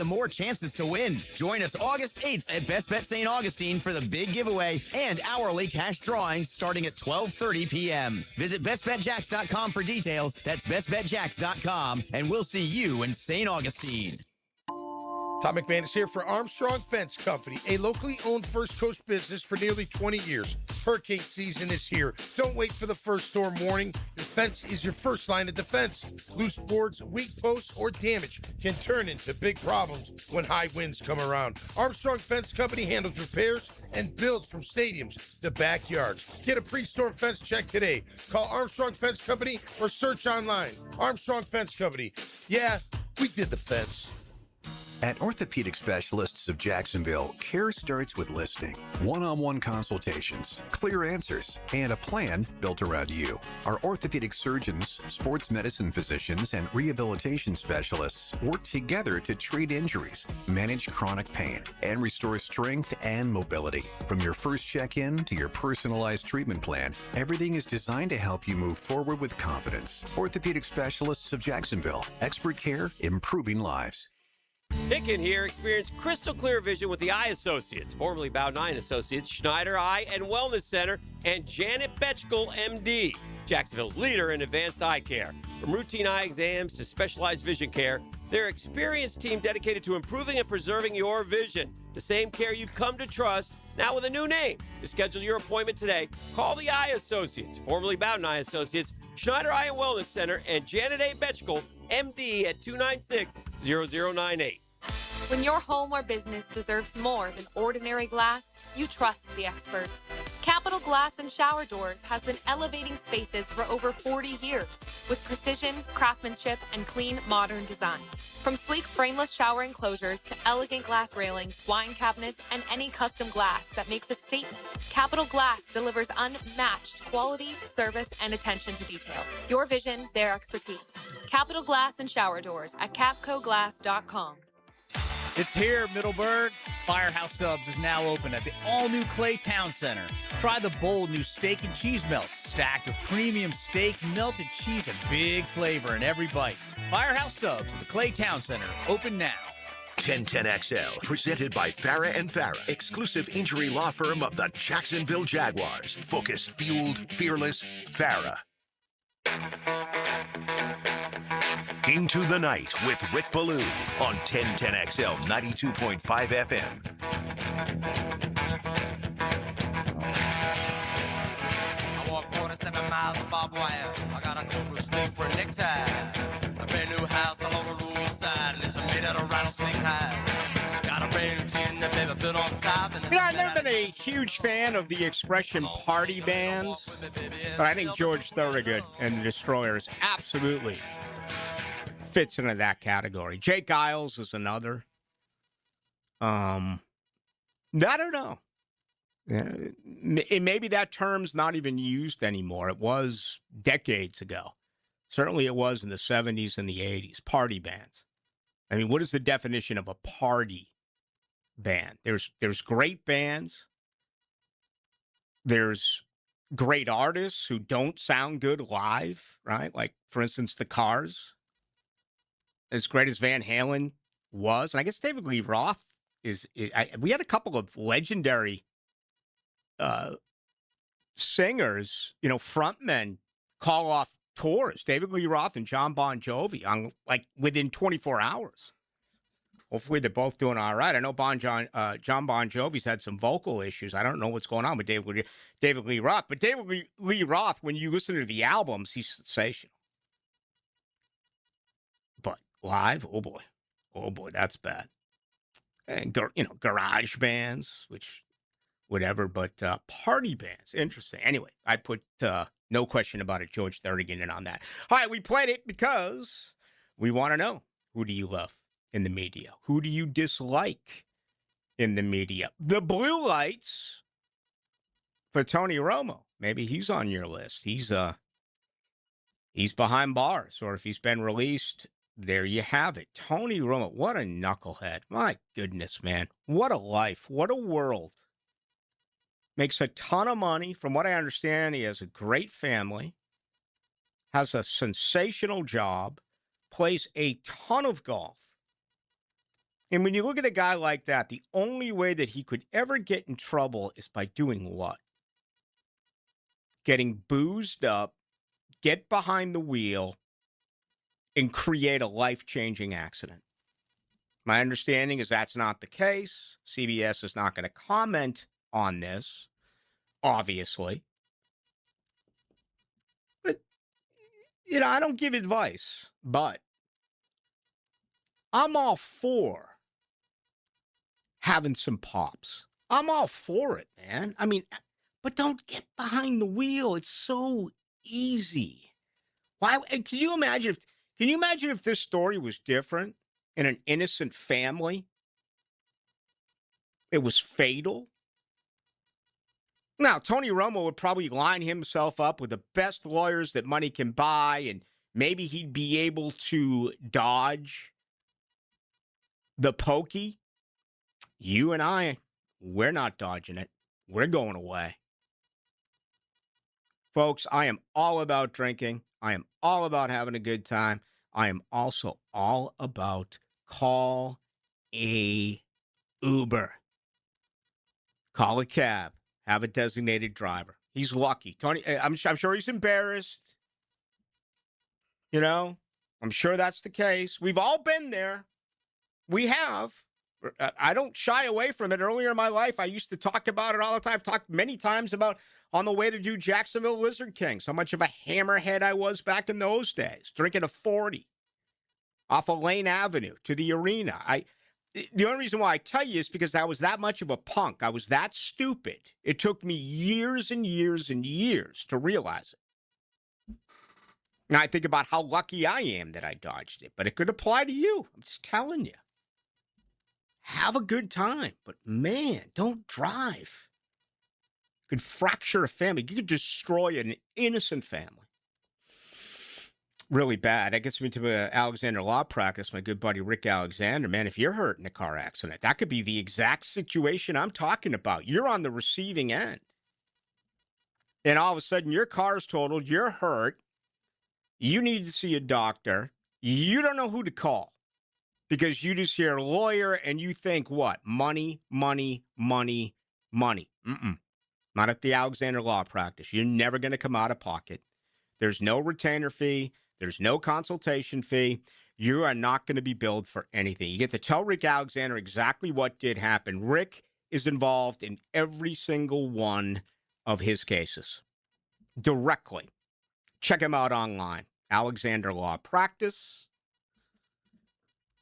more chances to win. Join us August 8th at Best Bet St. Augustine for the big giveaway and hourly cash drawings starting at 12:30 p.m. Visit bestbetjacks.com for details. That's bestbetjacks.com, and we'll see you in St. Augustine. Tom McMahon is here for Armstrong Fence Company, a locally owned First Coast business for nearly 20 years. Hurricane season is here. Don't wait for the first storm warning. Your fence is your first line of defense. Loose boards, weak posts, or damage can turn into big problems when high winds come around. Armstrong Fence Company handles repairs and builds from stadiums to backyards. Get a pre-storm fence check today. Call Armstrong Fence Company or search online. Armstrong Fence Company. Yeah, we did the fence. At Orthopedic Specialists of Jacksonville, care starts with listening, one-on-one consultations, clear answers, and a plan built around you. Our orthopedic surgeons, sports medicine physicians, and rehabilitation specialists work together to treat injuries, manage chronic pain, and restore strength and mobility. From your first check-in to your personalized treatment plan, everything is designed to help you move forward with confidence. Orthopedic Specialists of Jacksonville, expert care, improving lives. Hicken here. Experience crystal clear vision with the Eye Associates, formerly Ballou 9 Associates, Schneider Eye and Wellness Center, and Janet Betchkel, MD, Jacksonville's leader in advanced eye care. From routine eye exams to specialized vision care, their experienced team dedicated to improving and preserving your vision. The same care you've come to trust, now with a new name. To schedule your appointment today, call the Eye Associates, formerly Ballou 9 Associates, Schneider Eye and Wellness Center, and Janet A. Betchkel, MD, at 296-0098. When your home or business deserves more than ordinary glass, you trust the experts. Capital Glass and Shower Doors has been elevating spaces for over 40 years with precision, craftsmanship, and clean, modern design. From sleek frameless shower enclosures to elegant glass railings, wine cabinets, and any custom glass that makes a statement, Capital Glass delivers unmatched quality, service, and attention to detail. Your vision, their expertise. Capital Glass and Shower Doors at capcoglass.com. It's here, Middleburg. Firehouse Subs is now open at the all-new Clay Town Center. Try the bold new steak and cheese melts, stacked with premium steak, melted cheese, and big flavor in every bite. Firehouse Subs at the Clay Town Center, open now. 1010XL, presented by Farah and Farah, exclusive injury law firm of the Jacksonville Jaguars. Focused, fueled, fearless, Farah. Into the Night with Rick Ballou on 1010XL 92.5 FM. I walk 47 miles of barbed wire. I got a cobra snake for a necktie. A brand new house along the roadside, and it's made out of rattlesnake hide. Got a brand new tin that baby built on top. And I've never been a huge fan of the expression party bands, but I think George Thorogood and the Destroyers absolutely fits into that category. Jake Giles is another. I don't know. Maybe that term's not even used anymore. It was decades ago. Certainly it was in the 70s and the 80s. Party bands. I mean, what is the definition of a party band? There's great bands. There's great artists who don't sound good live, right? Like, for instance, the Cars. As great as Van Halen was, and I guess David Lee Roth we had a couple of legendary singers, frontmen call off tours. David Lee Roth and John Bon Jovi on within 24 hours. Hopefully they're both doing all right. I know John Bon Jovi's had some vocal issues. I don't know what's going on with David Lee Roth, but David Lee Roth, when you listen to the albums, he's sensational. But live, oh boy, that's bad. And garage bands, whatever, but party bands, interesting. Anyway, I put no question about it, George Thorogood in on that. All right, we played it because we want to know, who do you love in the media? Who do you dislike in the media? The blue lights for Tony Romo. Maybe he's on your list. He's behind bars, or if he's been released, there you have it. Tony Romo, what a knucklehead. My goodness, man. What a life. What a world. Makes a ton of money. From what I understand, he has a great family, has a sensational job, plays a ton of golf. And when you look at a guy like that, the only way that he could ever get in trouble is by doing what? Getting boozed up, get behind the wheel, and create a life-changing accident. My understanding is that's not the case. CBS is not going to comment on this, obviously. But, I don't give advice, but I'm all for having some pops. I'm all for it, man. I mean, but don't get behind the wheel. It's so easy. Why? Can you imagine if this story was different in an innocent family? It was fatal. Now, Tony Romo would probably line himself up with the best lawyers that money can buy, and maybe he'd be able to dodge the pokey. You and I, we're not dodging it. We're going away. Folks, I am all about drinking. I am all about having a good time. I am also all about call a Uber. Call a cab. Have a designated driver. He's lucky. Tony, I'm sure he's embarrassed. I'm sure that's the case. We've all been there. We have. I don't shy away from it. Earlier in my life, I used to talk about it all the time. I've talked many times about on the way to do Jacksonville Lizard Kings, how much of a hammerhead I was back in those days, drinking a 40 off of Lane Avenue to the arena. The only reason why I tell you is because I was that much of a punk. I was that stupid. It took me years and years and years to realize it. Now I think about how lucky I am that I dodged it, but it could apply to you. I'm just telling you. Have a good time, but man, don't drive. You could fracture a family. You could destroy an innocent family. Really bad. That gets me to Alexander law practice. My good buddy Rick Alexander, man, if you're hurt in a car accident, that could be the exact situation I'm talking about. You're on the receiving end. And all of a sudden, your car's totaled, you're hurt, you need to see a doctor, you don't know who to call because you just hear lawyer and you think what? Money, money, money, money. Not at the Alexander law practice. You're never going to come out of pocket. There's no retainer fee. There's no consultation fee. You are not going to be billed for anything. You get to tell Rick Alexander exactly what did happen. Rick is involved in every single one of his cases directly. Check him out online. Alexander Law Practice.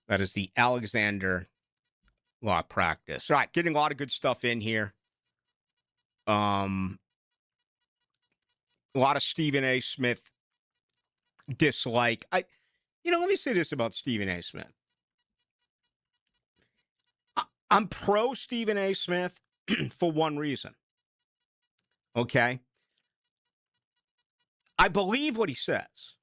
That is the Alexander Law Practice. All right, getting a lot of good stuff in here. A lot of Stephen A. Smith dislike. Let me say this about Stephen A. Smith. I'm pro Stephen A. Smith for one reason. Okay? I believe what he says.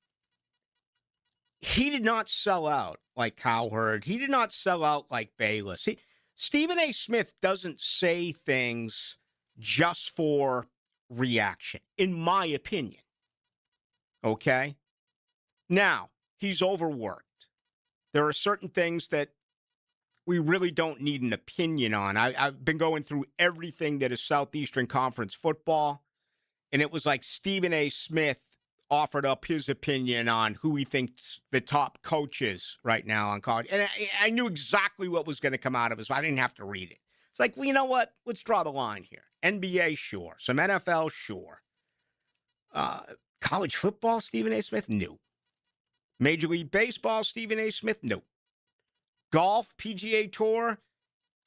He did not sell out like Cowherd. He did not sell out like Bayless. See, Stephen A. Smith doesn't say things just for reaction, in my opinion. Okay? Now, he's overworked. There are certain things that we really don't need an opinion on. I've been going through everything that is Southeastern Conference football, and it was like Stephen A. Smith offered up his opinion on who he thinks the top coach is right now on college. And I knew exactly what was going to come out of it, so I didn't have to read it. It's like, well, you know what? Let's draw the line here. NBA, sure. Some NFL, sure. College football, Stephen A. Smith? No. Major League Baseball, Stephen A. Smith? No. Golf, PGA Tour?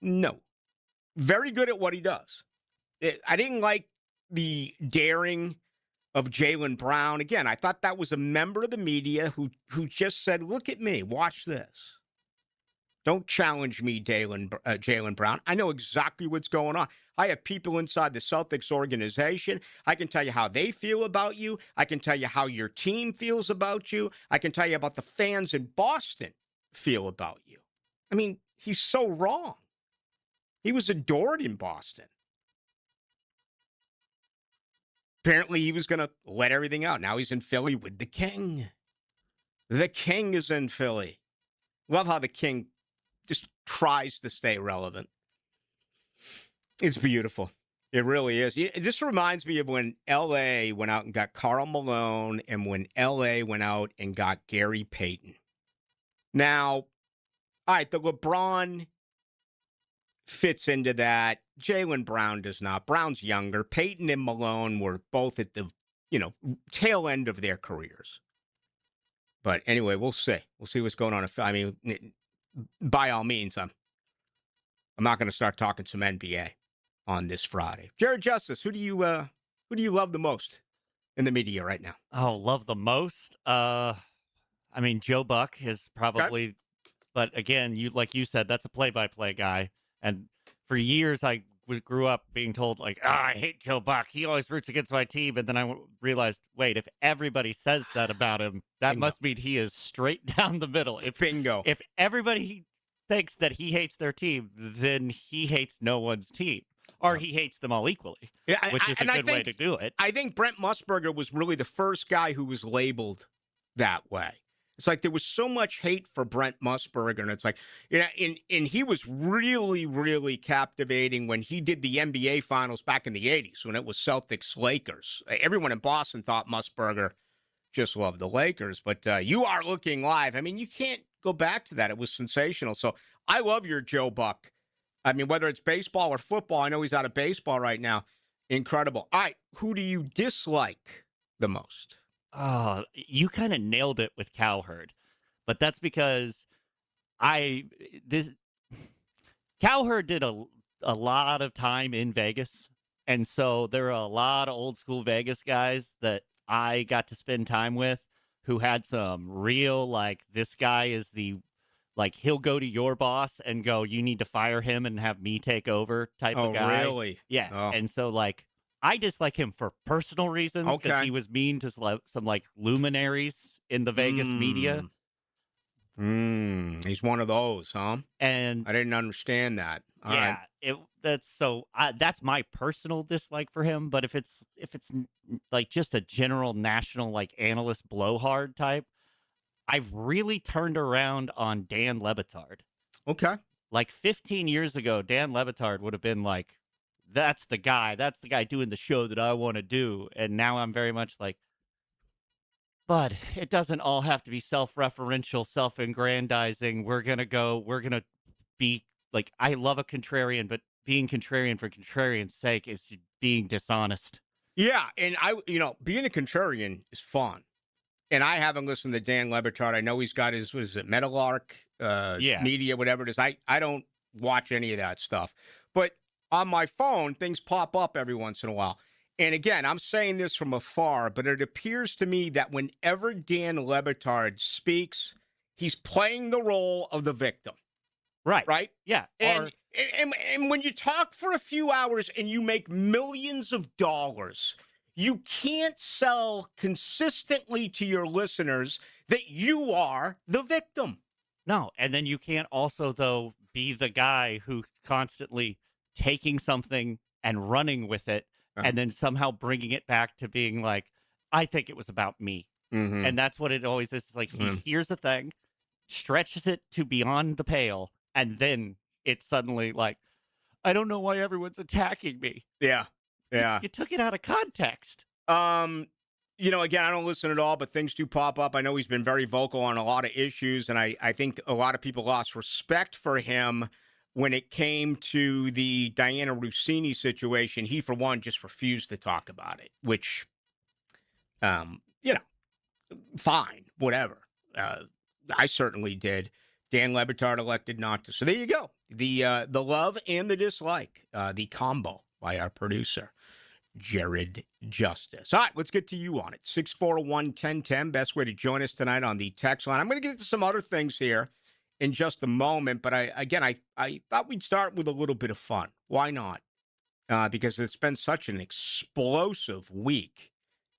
No. Very good at what he does. I didn't like the daring of Jaylen Brown. Again, I thought that was a member of the media who just said, look at me, watch this. Don't challenge me, Jaylen Brown. I know exactly what's going on. I have people inside the Celtics organization. I can tell you how they feel about you. I can tell you how your team feels about you. I can tell you about the fans in Boston feel about you. I mean, he's so wrong. He was adored in Boston. Apparently, he was going to let everything out. Now he's in Philly with the King. The King is in Philly. Love how the King just tries to stay relevant. It's beautiful. It really is. This reminds me of when L.A. went out and got Karl Malone and when L.A. went out and got Gary Payton. Now, all right, the LeBron fits into that. Jaylen Brown does not. Brown's younger. Payton and Malone were both at the, tail end of their careers. But anyway, we'll see. We'll see what's going on. I mean, by all means, I'm not going to start talking some NBA on this Friday. Jared Justice, who do you love the most in the media right now? Oh, love the most? I mean, Joe Buck is probably, but again, like you said, that's a play-by-play guy. And for years, I grew up being told, like, I hate Joe Buck. He always roots against my team. And then I realized, wait, if everybody says that about him, that Bingo. Must mean he is straight down the middle. Bingo. If everybody thinks that he hates their team, then he hates no one's team. Or he hates them all equally, which is a good way to do it. I think Brent Musburger was really the first guy who was labeled that way. It's like there was so much hate for Brent Musburger, and it's like, and he was really, really captivating when he did the NBA Finals back in the 80s when it was Celtics-Lakers. Everyone in Boston thought Musburger just loved the Lakers, but you are looking live. I mean, you can't go back to that. It was sensational. So I love your Joe Buck. I mean, whether it's baseball or football, I know he's out of baseball right now. Incredible. All right, who do you dislike the most? Oh, you kind of nailed it with Cowherd, but that's because Cowherd did a lot of time in Vegas, and so there are a lot of old school Vegas guys that I got to spend time with who had some real, like, this guy is he'll go to your boss and go, you need to fire him and have me take over type of guy. Oh, really? Yeah. Oh. And so, I dislike him for personal reasons because he was mean to some luminaries in the Vegas media. He's one of those, huh? And I didn't understand that. All right. that's my personal dislike for him. But if it's just a general national analyst blowhard type, I've really turned around on Dan Le Batard. Okay. 15 years ago, Dan Le Batard would have been like, that's the guy doing the show that I want to do. And now I'm very much like, but it doesn't all have to be self-referential, self-aggrandizing. We're going to be I love a contrarian, but being contrarian for contrarian's sake is being dishonest. Yeah. And being a contrarian is fun. And I haven't listened to Dan Le Batard. I know he's got his, what is it, Metalark media, whatever it is. I don't watch any of that stuff. But on my phone, things pop up every once in a while. And again, I'm saying this from afar, but it appears to me that whenever Dan Le Batard speaks, he's playing the role of the victim. Right. Right? Yeah. And when you talk for a few hours and you make millions of dollars, you can't sell consistently to your listeners that you are the victim. No. And then you can't also, though, be the guy who constantly taking something and running with it and then somehow bringing it back to being like, I think it was about me. Mm-hmm. And that's what it always is. It's like he hears a thing, stretches it to beyond the pale, and then it's suddenly like, I don't know why everyone's attacking me. Yeah. Yeah. You took it out of context. Again, I don't listen at all, but things do pop up. I know he's been very vocal on a lot of issues, and I think a lot of people lost respect for him when it came to the Diana Rossini situation. He, for one, just refused to talk about it, which, fine, whatever. I certainly did. Dan Le Batard elected not to. So there you go. The love and the dislike, the combo by our producer, Jared Justice. All right, let's get to you on it. 641-1010, best way to join us tonight on the text line. I'm going to get into some other things here in just a moment, but I thought we'd start with a little bit of fun. Why not? Because it's been such an explosive week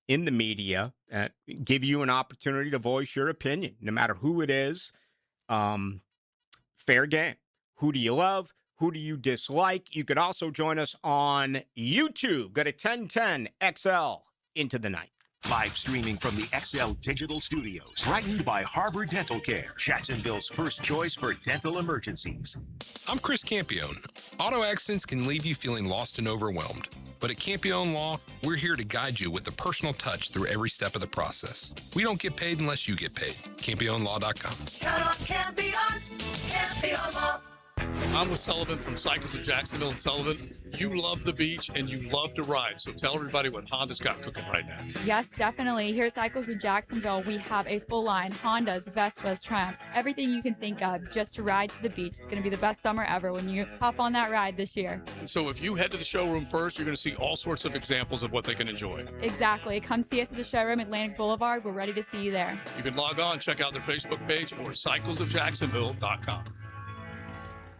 in the media. Give you an opportunity to voice your opinion, no matter who it is. Fair game. Who do you love? Who do you dislike? You could also join us on YouTube. Go to 1010 XL into the night. Live streaming from the XL Digital Studios. Brightened by Harbor Dental Care, Jacksonville's first choice for dental emergencies. I'm Chris Campione. Auto accidents can leave you feeling lost and overwhelmed. But at Campione Law, we're here to guide you with a personal touch through every step of the process. We don't get paid unless you get paid. CampioneLaw.com. Count on Campione, Campione Law. I'm with Sullivan from Cycles of Jacksonville and Sullivan. You love the beach and you love to ride, so tell everybody what Honda's got cooking right now. Yes, definitely. Here at Cycles of Jacksonville, we have a full line: Hondas, Vespas, Triumphs, everything you can think of just to ride to the beach. It's going to be the best summer ever when you hop on that ride this year. And so if you head to the showroom first, you're going to see all sorts of examples of what they can enjoy. Exactly. Come see us at the showroom, Atlantic Boulevard. We're ready to see you there. You can log on, check out their Facebook page or cyclesofjacksonville.com.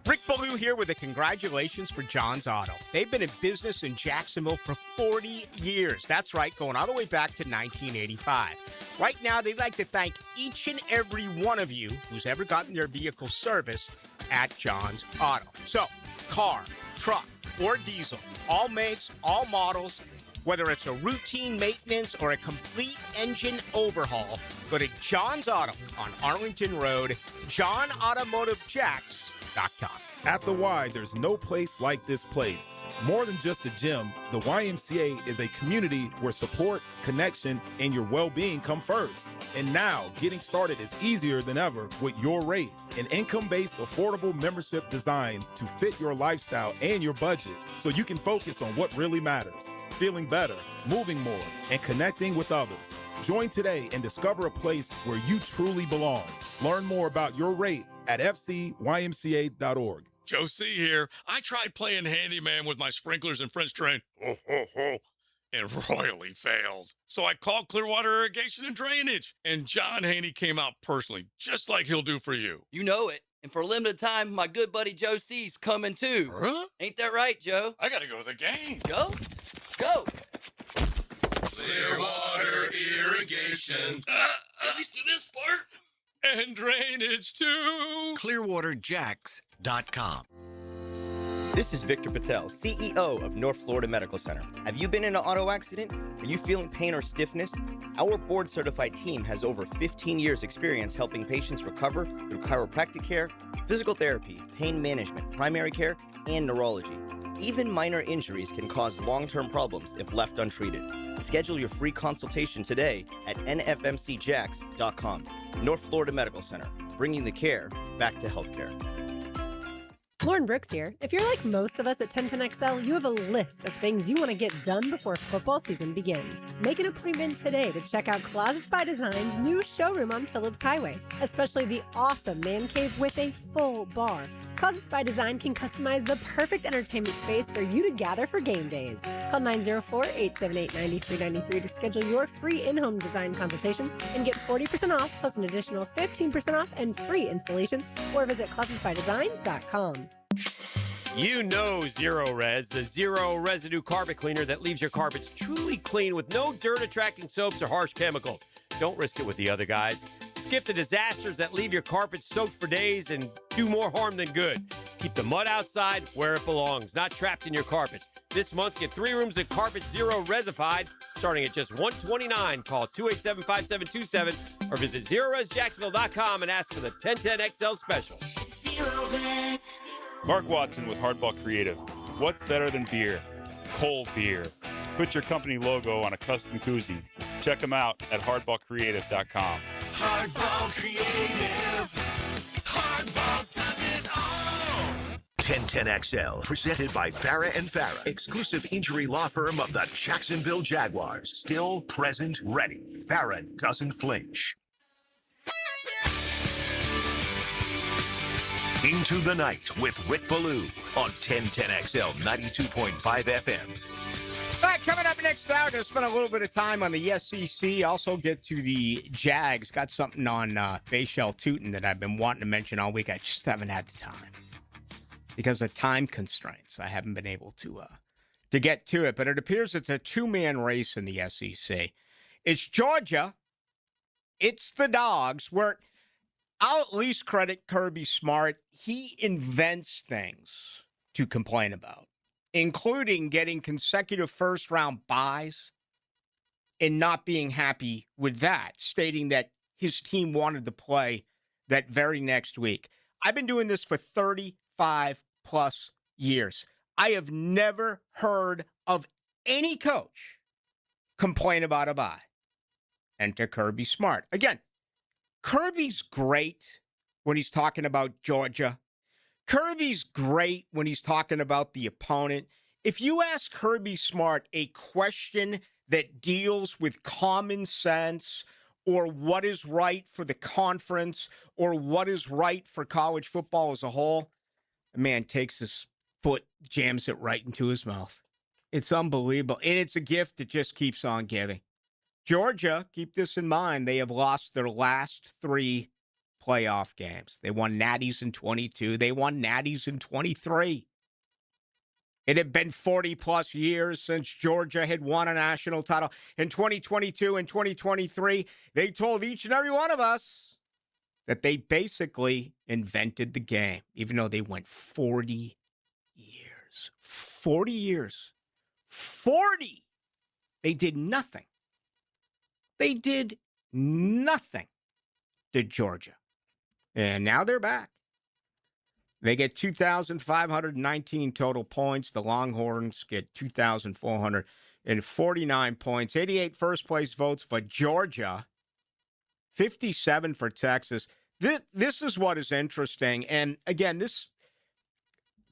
Rick Ballou here with a congratulations for John's Auto. They've been in business in Jacksonville for 40 years. That's right, going all the way back to 1985. Right now, they'd like to thank each and every one of you who's ever gotten their vehicle serviced at John's Auto. So, car, truck, or diesel, all makes, all models, whether it's a routine maintenance or a complete engine overhaul, go to John's Auto on Arlington Road, JohnAutomotiveJacks.com. At the Y, there's no place like this place. More than just a gym, the YMCA is a community where support, connection, and your well-being come first. And now, getting started is easier than ever with Your Rate, an income-based, affordable membership designed to fit your lifestyle and your budget so you can focus on what really matters: feeling better, moving more, and connecting with others. Join today and discover a place where you truly belong. Learn more about Your Rate at fcymca.org. Joe C. here. I tried playing handyman with my sprinklers and French drain, and royally failed. So I called Clearwater Irrigation and Drainage, and John Haney came out personally, just like he'll do for you. You know it. And for a limited time, my good buddy Joe C's coming too. Huh? Ain't that right, Joe? I gotta go to the game. Joe? Go! Clearwater Irrigation. At least do this part. And drainage too. ClearwaterJacks.com. This is Victor Patel, CEO of North Florida Medical Center. Have you been in an auto accident? Are you feeling pain or stiffness? Our board-certified team has over 15 years' experience helping patients recover through chiropractic care, physical therapy, pain management, primary care, and neurology. Even minor injuries can cause long-term problems if left untreated. Schedule your free consultation today at nfmcjacks.com. North Florida Medical Center, bringing the care back to healthcare. Lauren Brooks here. If you're like most of us at 1010XL, you have a list of things you want to get done before football season begins. Make an appointment today to check out Closets by Design's new showroom on Phillips Highway, especially the awesome man cave with a full bar. Closets by Design can customize the perfect entertainment space for you to gather for game days. Call 904-878-9393 to schedule your free in-home design consultation and get 40% off plus an additional 15% off and free installation, or visit closetsbydesign.com. You know Zero Res, the zero residue carpet cleaner that leaves your carpets truly clean with no dirt-attracting soaps or harsh chemicals. Don't risk it with the other guys. Skip the disasters that leave your carpets soaked for days and do more harm than good. Keep the mud outside where it belongs, not trapped in your carpets. This month, get 3 rooms of Carpet Zero Resified, starting at just $129. Call 287-5727 or visit ZeroResJacksonville.com and ask for the 1010XL special. Zero Res. Mark Watson with Hardball Creative. What's better than beer? Cold beer. Put your company logo on a custom koozie. Check them out at hardballcreative.com. Hardball Creative. Hardball does it all. 1010XL, presented by Farah and Farah, exclusive injury law firm of the Jacksonville Jaguars. Still, present, ready. Farah doesn't flinch. Into the Night with Rick Ballou on 1010XL 92.5 FM. All right, coming up next hour, going to spend a little bit of time on the SEC. Also get to the Jags. Got something on Bayshell Tootin that I've been wanting to mention all week. I just haven't had the time because of time constraints. I haven't been able to get to it. But it appears it's a two-man race in the SEC. It's Georgia. It's the Dogs. Where I'll at least credit Kirby Smart. He invents things to complain about, including getting consecutive first-round buys and not being happy with that, stating that his team wanted to play that very next week. I've been doing this for 35 plus years. I have never heard of any coach complain about a bye. Enter Kirby Smart. Again, Kirby's great when he's talking about Georgia. Kirby's great when he's talking about the opponent. If you ask Kirby Smart a question that deals with common sense or what is right for the conference or what is right for college football as a whole, the man takes his foot, jams it right into his mouth. It's unbelievable. And it's a gift that just keeps on giving. Georgia, keep this in mind, they have lost their last 3 playoff games. They won Natties in 22. They won Natties in 23. It had been 40-plus years since Georgia had won a national title. In 2022 and 2023, they told each and every one of us that they basically invented the game, even though they went 40 years. 40 years. 40! They did nothing. They did nothing to Georgia. And now they're back. They get 2,519 total points. The Longhorns get 2,449 points. 88 first-place votes for Georgia. 57 for Texas. This is what is interesting. And, again,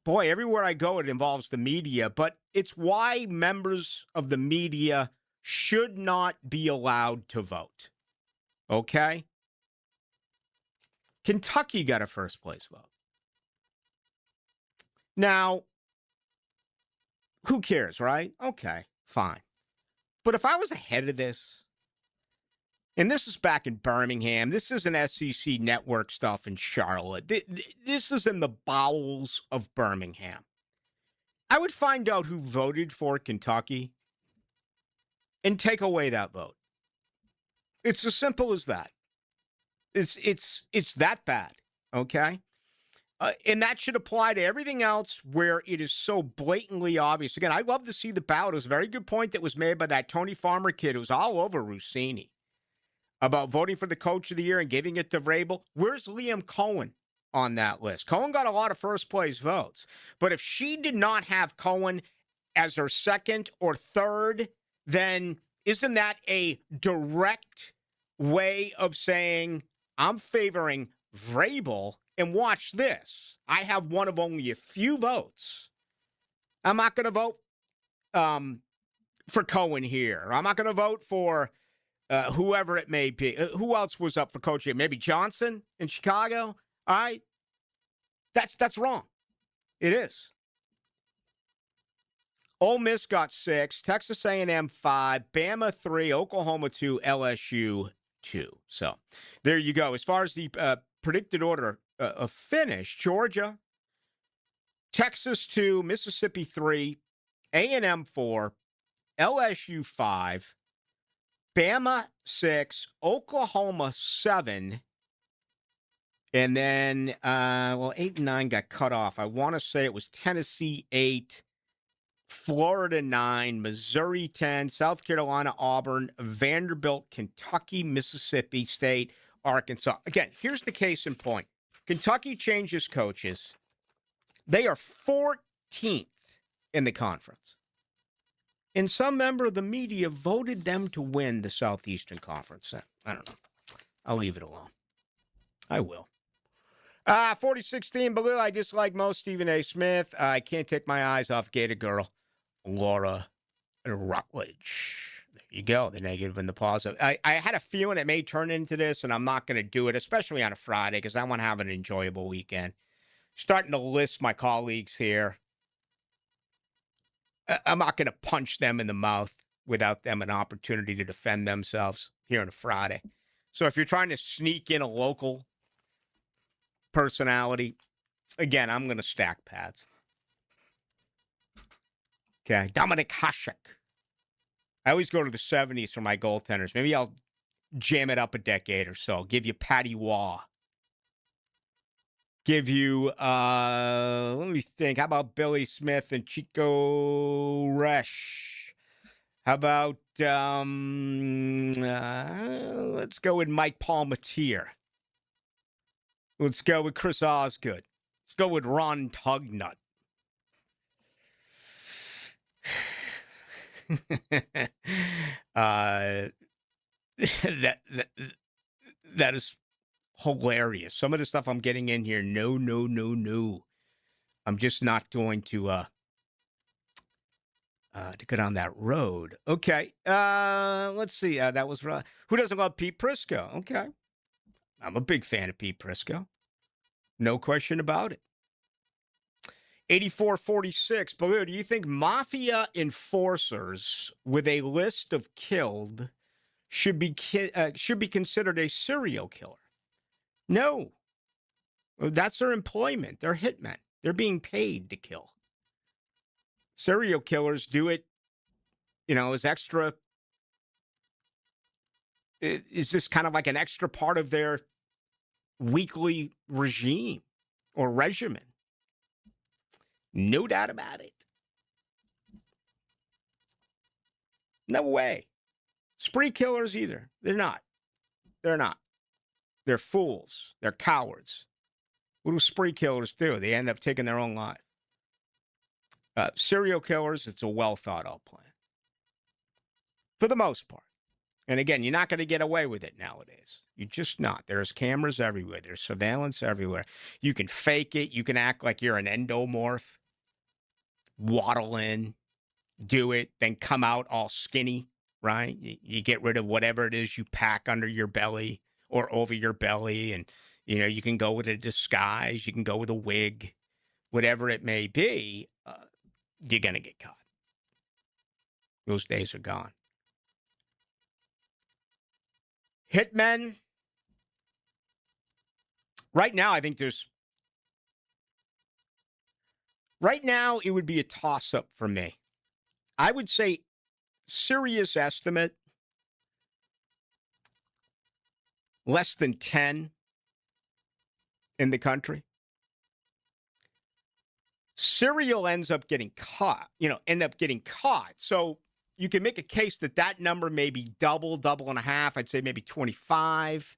boy, everywhere I go, it involves the media. But it's why members of the media should not be allowed to vote. Okay? Kentucky got a first-place vote. Now, who cares, right? Okay, fine. But if I was ahead of this, and this is back in Birmingham, this isn't SEC network stuff in Charlotte. This is in the bowels of Birmingham. I would find out who voted for Kentucky and take away that vote. It's as simple as that. It's that bad, okay? And that should apply to everything else where it is so blatantly obvious. Again, I love to see the ballot. It was a very good point that was made by that Tony Farmer kid who was all over Rossini about voting for the coach of the year and giving it to Vrabel. Where's Liam Cohen on that list? Cohen got a lot of first-place votes. But if she did not have Cohen as her second or third, then isn't that a direct way of saying, I'm favoring Vrabel? And watch this. I have one of only a few votes. I'm not going to vote for Cohen here. I'm not going to vote for whoever it may be. Who else was up for coaching? Maybe Johnson in Chicago? All right. That's wrong. It is. Ole Miss got 6, Texas A&M 5, Bama 3, Oklahoma 2, LSU 2. So there you go. As far as the predicted order of finish, Georgia, Texas 2, Mississippi 3, A&M 4, LSU 5, Bama 6, Oklahoma 7, and then, 8 and 9 got cut off. I want to say it was Tennessee 8, Florida 9, Missouri 10, South Carolina, Auburn, Vanderbilt, Kentucky, Mississippi State, Arkansas. Again, here's the case in point. Kentucky changes coaches. They are 14th in the conference. And some member of the media voted them to win the Southeastern Conference. I don't know. I'll leave it alone. I will. 4016 Ballou, I dislike most Stephen A. Smith. I can't take my eyes off Gator Girl, Laura Rutledge. There you go, the negative and the positive. I had a feeling it may turn into this, and I'm not going to do it, especially on a Friday, because I want to have an enjoyable weekend. Starting to list my colleagues here. I'm not going to punch them in the mouth without them an opportunity to defend themselves here on a Friday. So if you're trying to sneak in a local personality, again, I'm going to stack pads. Okay, Dominic Hasek. I always go to the 70s for my goaltenders. Maybe I'll jam it up a decade or so. Give you Patty Waugh. Give you, let me think. How about Billy Smith and Chico Resch? How about, let's go with Mike Palmatier. Let's go with Chris Osgood. Let's go with Ron Tugnut. That is hilarious. Some of the stuff I'm getting in here, no. I'm just not going to go down that road. Okay. Let's see. That was who doesn't love Pete Prisco? Okay. I'm a big fan of Pete Prisco. No question about it. 8446. Ballou, do you think mafia enforcers with a list of killed should be considered a serial killer? No. That's their employment. They're hitmen. They're being paid to kill. Serial killers do it, as extra. Is this kind of like an extra part of their weekly regime or regimen? No doubt about it. No way. Spree killers either. They're not. They're fools. They're cowards. What do spree killers do? They end up taking their own life. Serial killers, it's a well thought out plan. For the most part. And again, you're not going to get away with it nowadays. You're just not. There's cameras everywhere. There's surveillance everywhere. You can fake it. You can act like you're an endomorph. Waddle in, do it, then come out all skinny, right? You get rid of whatever it is you pack under your belly or over your belly. And, you can go with a disguise. You can go with a wig, whatever it may be. You're going to get caught. Those days are gone. Hitmen. Right now, I think right now, it would be a toss-up for me. I would say serious estimate, less than 10 in the country. Serial ends up getting caught, So you can make a case that number may be double and a half. I'd say maybe 25.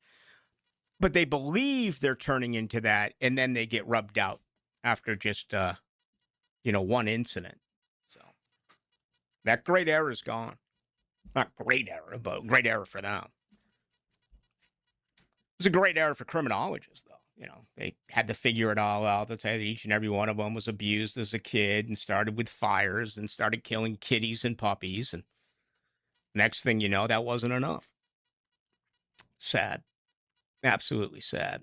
But they believe they're turning into that, and then they get rubbed out after just, one incident. So that great era is gone. Not great era, but great era for them. It's a great era for criminologists, though. They had to figure it all out. They'll tell you that each and every one of them was abused as a kid and started with fires and started killing kitties and puppies. And next thing you know, that wasn't enough. Sad. Absolutely sad.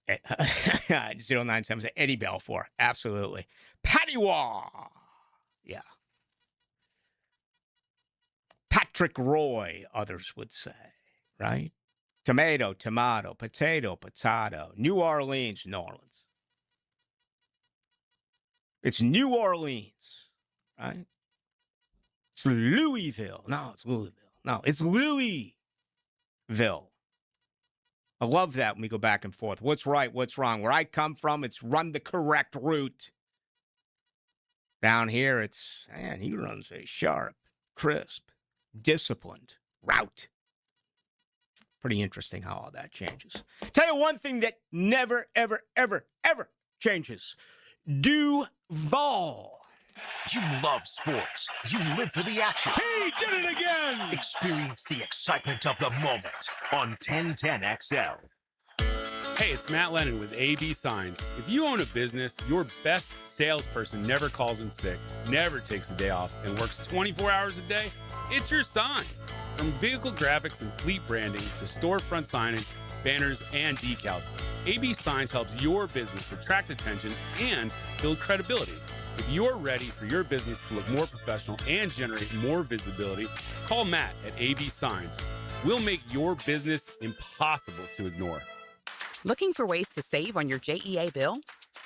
097 Eddie Belfour. Absolutely. Patty-wah. Yeah. Patrick Roy, others would say, right? Tomato, potato, New Orleans. It's New Orleans, right? It's Louisville. No, it's Louisville. No, it's Louisville. I love that when we go back and forth. What's right? What's wrong? Where I come from, it's run the correct route. Down here, he runs a sharp, crisp, disciplined route. Pretty interesting how all that changes. Tell you one thing that never, ever, ever, ever changes. Duval. You love sports. You live for the action. He did it again! Experience the excitement of the moment on 1010XL. Hey, it's Matt Lennon with AB Signs. If you own a business, your best salesperson never calls in sick, never takes a day off, and works 24 hours a day, it's your sign. From vehicle graphics and fleet branding to storefront signage, banners, and decals, AB Signs helps your business attract attention and build credibility. If you're ready for your business to look more professional and generate more visibility, call Matt at AB Signs. We'll make your business impossible to ignore. Looking for ways to save on your JEA bill?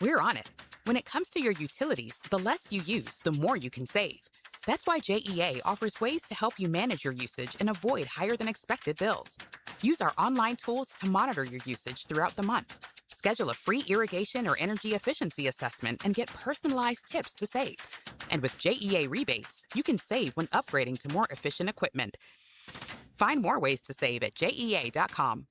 We're on it. When it comes to your utilities, the less you use, the more you can save. That's why JEA offers ways to help you manage your usage and avoid higher than expected bills. Use our online tools to monitor your usage throughout the month. Schedule a free irrigation or energy efficiency assessment and get personalized tips to save. And with JEA rebates, you can save when upgrading to more efficient equipment. Find more ways to save at JEA.com.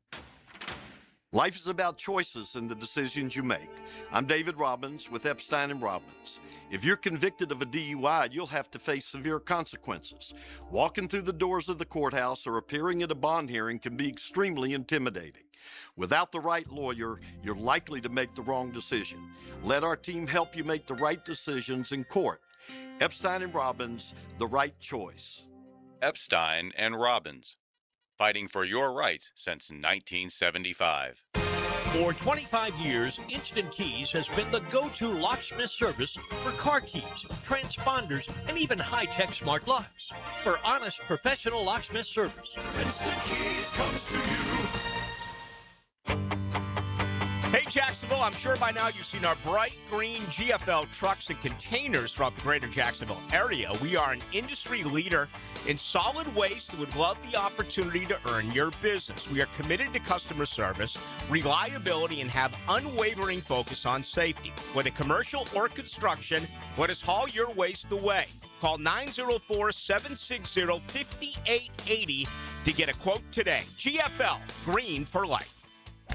Life is about choices and the decisions you make. I'm David Robbins with Epstein and Robbins. If you're convicted of a DUI, you'll have to face severe consequences. Walking through the doors of the courthouse or appearing at a bond hearing can be extremely intimidating. Without the right lawyer, you're likely to make the wrong decision. Let our team help you make the right decisions in court. Epstein and Robbins, the right choice. Epstein and Robbins, fighting for your rights since 1975. For 25 years, Instant Keys has been the go-to locksmith service for car keys, transponders, and even high-tech smart locks. For honest, professional locksmith service, Instant Keys comes to you. Hey, Jacksonville, I'm sure by now you've seen our bright green GFL trucks and containers throughout the greater Jacksonville area. We are an industry leader in solid waste and would love the opportunity to earn your business. We are committed to customer service, reliability, and have unwavering focus on safety. Whether commercial or construction, let us haul your waste away. Call 904-760-5880 to get a quote today. GFL, green for life.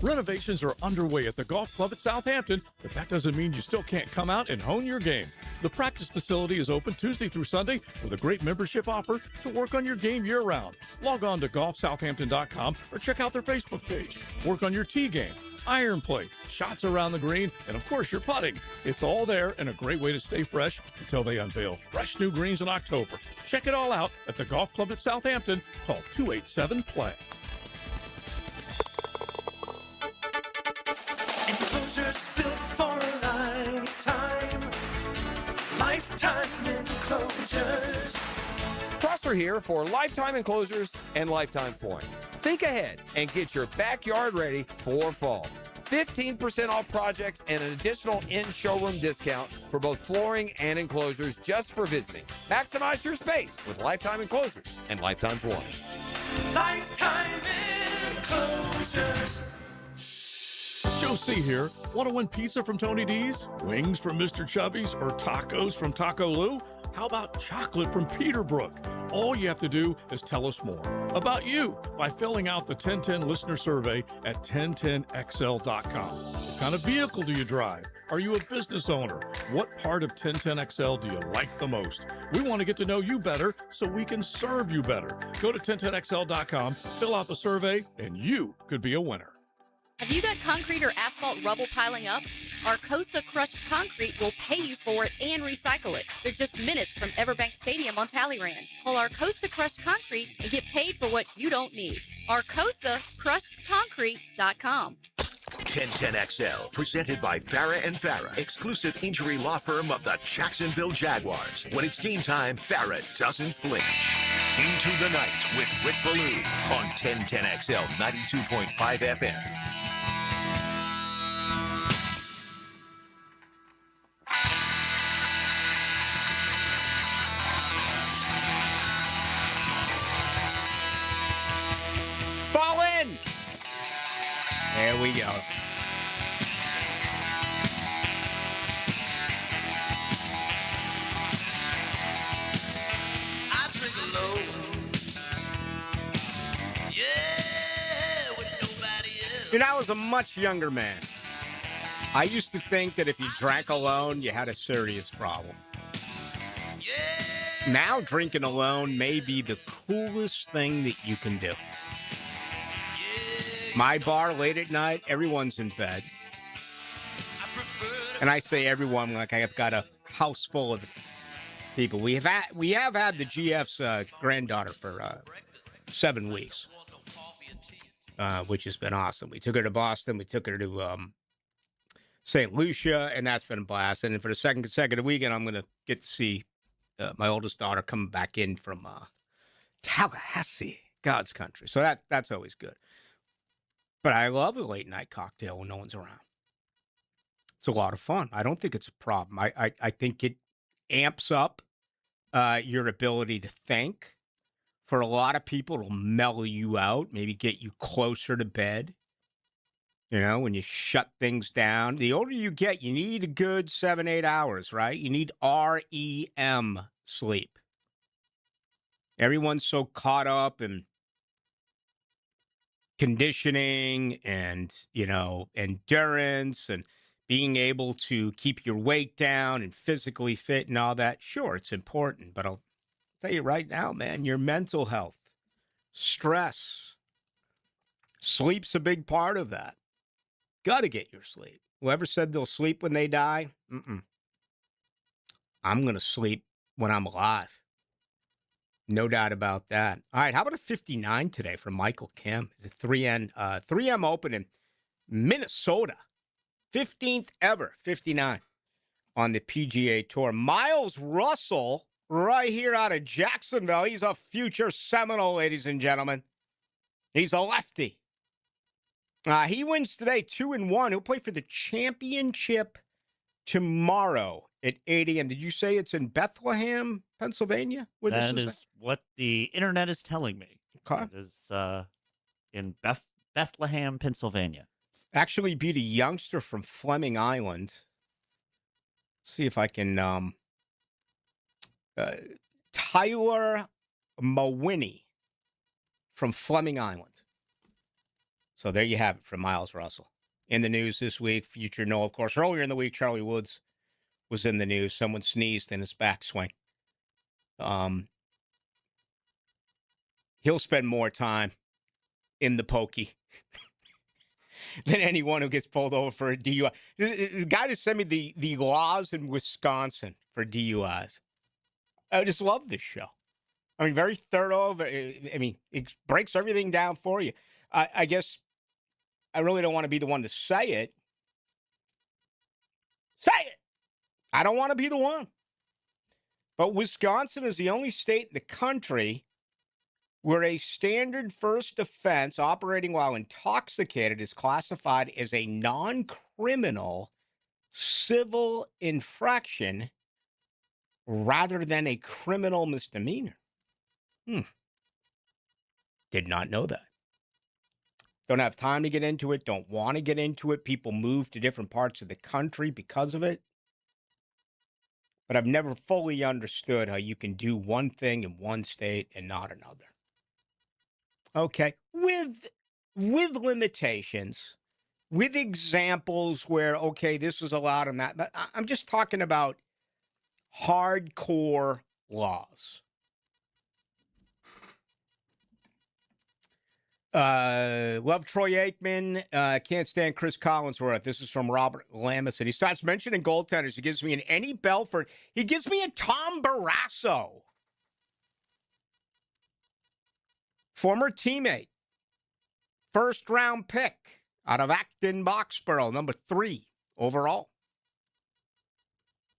Renovations are underway at the golf club at Southampton, but that doesn't mean you still can't come out and hone your game. The practice facility is open Tuesday through Sunday with a great membership offer to work on your game year-round. Log on to golfsouthampton.com or check out their Facebook page. Work on your tee game, iron play, shots around the green, and of course your putting. It's all there and a great way to stay fresh until they unveil fresh new greens in October. Check it all out at the golf club at Southampton. Call 287-PLAY. Enclosures built for a lifetime. Lifetime enclosures. Prosser here for Lifetime Enclosures and Lifetime Flooring. Think ahead and get your backyard ready for fall. 15% off projects and an additional in-showroom discount for both flooring and enclosures just for visiting. Maximize your space with Lifetime Enclosures and Lifetime Flooring. Lifetime enclosures. Joe C. here. Want to win pizza from Tony D's, wings from Mr. Chubby's, or tacos from Taco Lou? How about chocolate from Peterbrook? All you have to do is tell us more about you by filling out the 1010 listener survey at 1010XL.com. What kind of vehicle do you drive? Are you a business owner? What part of 1010XL do you like the most? We want to get to know you better so we can serve you better. Go to 1010XL.com, fill out the survey, and you could be a winner. Have you got concrete or asphalt rubble piling up? Arcosa Crushed Concrete will pay you for it and recycle it. They're just minutes from Everbank Stadium on Talleyrand. Call Arcosa Crushed Concrete and get paid for what you don't need. ArcosaCrushedConcrete.com. 1010XL, presented by Farah and Farah, exclusive injury law firm of the Jacksonville Jaguars. When it's game time, Farah doesn't flinch. Into the night with Rick Ballou on 1010XL 92.5 FM. Fall in! There we go. I drink alone. Yeah, with nobody else. You know, I was a much younger man. I used to think that if you drank alone, you had a serious problem. Now drinking alone may be the coolest thing that you can do. My bar late at night, everyone's in bed. And I say everyone like I've got a house full of people. We have had the GF's granddaughter for 7 weeks, which has been awesome. We took her to Boston. We took her to St. Lucia, and that's been a blast. And for the second consecutive weekend, I'm going to get to see my oldest daughter coming back in from Tallahassee, God's country. So that's always good. But I love a late night cocktail when no one's around. It's a lot of fun. I don't think it's a problem. I think it amps up your ability to think. For a lot of people, it'll mellow you out, maybe get you closer to bed. You know, when you shut things down, the older you get, you need a good 7-8 hours, right? You need REM sleep. Everyone's so caught up in conditioning and, you know, endurance and being able to keep your weight down and physically fit and all that. Sure, it's important, but I'll tell you right now, man, your mental health, stress, sleep's a big part of that. Got to get your sleep. Whoever said they'll sleep when they die, I'm going to sleep when I'm alive. No doubt about that. All right, how about a 59 today from Michael Kim? The 3M Open in Minnesota. 15th ever, 59 on the PGA Tour. Miles Russell, right here out of Jacksonville. He's a future Seminole, ladies and gentlemen. He's a lefty. He wins today, 2-1. He'll play for the championship tomorrow at 8 a.m. Did you say it's in Bethlehem, Pennsylvania? Where That this is what the internet is telling me. Okay. It is in Bethlehem, Pennsylvania. Actually beat a youngster from Fleming Island. See if I can... Tyler Mawhinney from Fleming Island. So there you have it from Miles Russell. In the news this week, future no, of course. Earlier in the week, Charlie Woods was in the news. Someone sneezed in his backswing. He'll spend more time in the pokey than anyone who gets pulled over for a DUI. The guy just sent me the laws in Wisconsin for DUIs. I just love this show. I mean, very thorough. I mean, it breaks everything down for you. I guess I really don't want to be the one to say it. Say it! I don't want to be the one. But Wisconsin is the only state in the country where a standard first offense operating while intoxicated is classified as a non-criminal civil infraction rather than a criminal misdemeanor. Did not know that. Don't have time to get into it. Don't want to get into it. People move to different parts of the country because of it. But I've never fully understood how you can do one thing in one state and not another. Okay. With limitations, with examples where, okay, this is allowed and that. But I'm just talking about hardcore laws. Love Troy Aikman. Can't stand Chris Collinsworth. This is from Robert Lamison. He starts mentioning goaltenders. He gives me an Eddie Belford. He gives me a Tom Barrasso. Former teammate. First round pick out of Acton, Boxborough. Number 3 overall.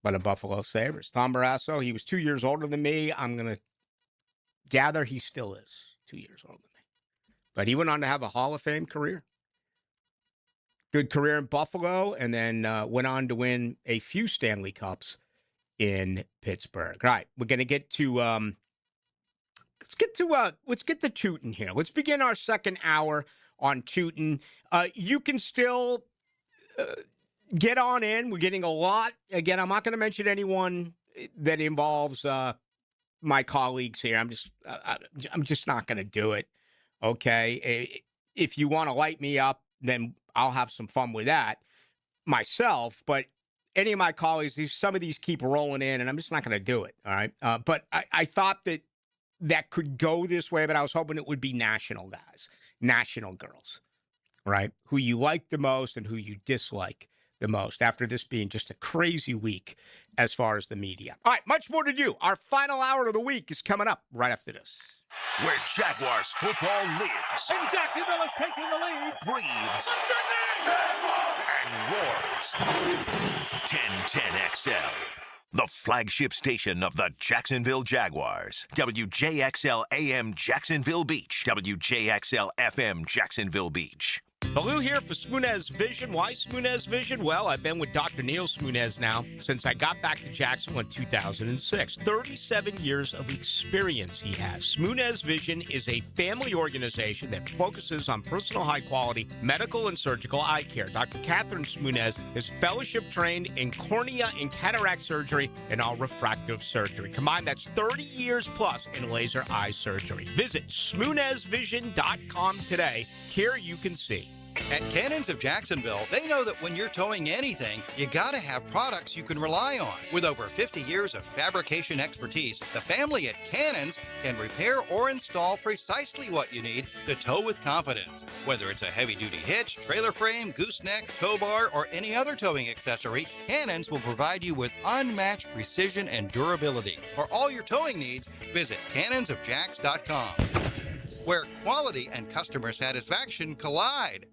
By the Buffalo Sabres. Tom Barrasso, he was 2 years older than me. I'm going to gather he still is 2 years older than me. But he went on to have a Hall of Fame career. Good career in Buffalo, and then went on to win a few Stanley Cups in Pittsburgh. All right, we're going to get to let's get to Tootin' here. Let's begin our second hour on Tootin'. You can still get on in. We're getting a lot. Again, I'm not going to mention anyone that involves my colleagues here. I'm just not going to do it. Okay, if you want to light me up, then I'll have some fun with that myself. But any of my colleagues, some of these keep rolling in, and I'm just not going to do it. All right. But I thought that could go this way, but I was hoping it would be national guys, national girls, right? Who you like the most and who you dislike the most after this being just a crazy week as far as the media. All right, much more to do. Our final hour of the week is coming up right after this. Where Jaguars football lives, And Jacksonville is taking the lead. breathes, and roars. 1010XL, the flagship station of the Jacksonville Jaguars. WJXL AM Jacksonville Beach, WJXL FM Jacksonville Beach. Ballou here for Smunez Vision. Why Smunez Vision? Well, I've been with Dr. Neil Smunez now since I got back to Jacksonville in 2006. 37 years of experience he has. Smunez Vision is a family organization that focuses on personal high-quality medical and surgical eye care. Dr. Catherine Smunez is fellowship trained in cornea and cataract surgery and all refractive surgery. Combined, that's 30 years plus in laser eye surgery. Visit SmunezVision.com today. Here you can see. At Cannons of Jacksonville, they know that when you're towing anything, you gotta have products you can rely on. With over 50 years of fabrication expertise, the family at Cannons can repair or install precisely what you need to tow with confidence. Whether it's a heavy-duty hitch, trailer frame, gooseneck, tow bar, or any other towing accessory, Cannons will provide you with unmatched precision and durability. For all your towing needs, visit cannonsofjacks.com, where quality and customer satisfaction collide.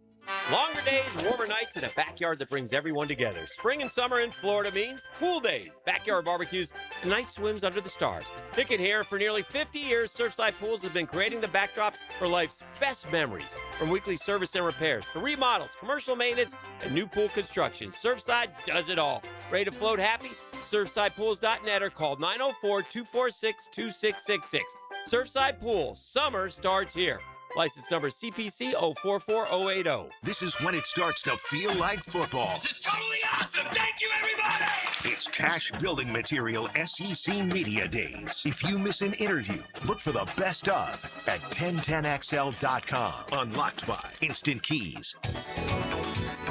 Longer days, warmer nights, and a backyard that brings everyone together. Spring and summer in Florida means pool days, backyard barbecues, and night swims under the stars. Pick it here. For nearly 50 years, Surfside Pools has been creating the backdrops for life's best memories. From weekly service and repairs to remodels, commercial maintenance, and new pool construction, Surfside does it all. Ready to float happy? SurfsidePools.net or call 904-246-2666. Surfside Pools. Summer starts here. License number CPC 044080. This is when it starts to feel like football. This is totally awesome. Thank you, everybody. It's Cash Building Material SEC Media Days. If you miss an interview, look for the best of at 1010XL.com. Unlocked by Instant Keys.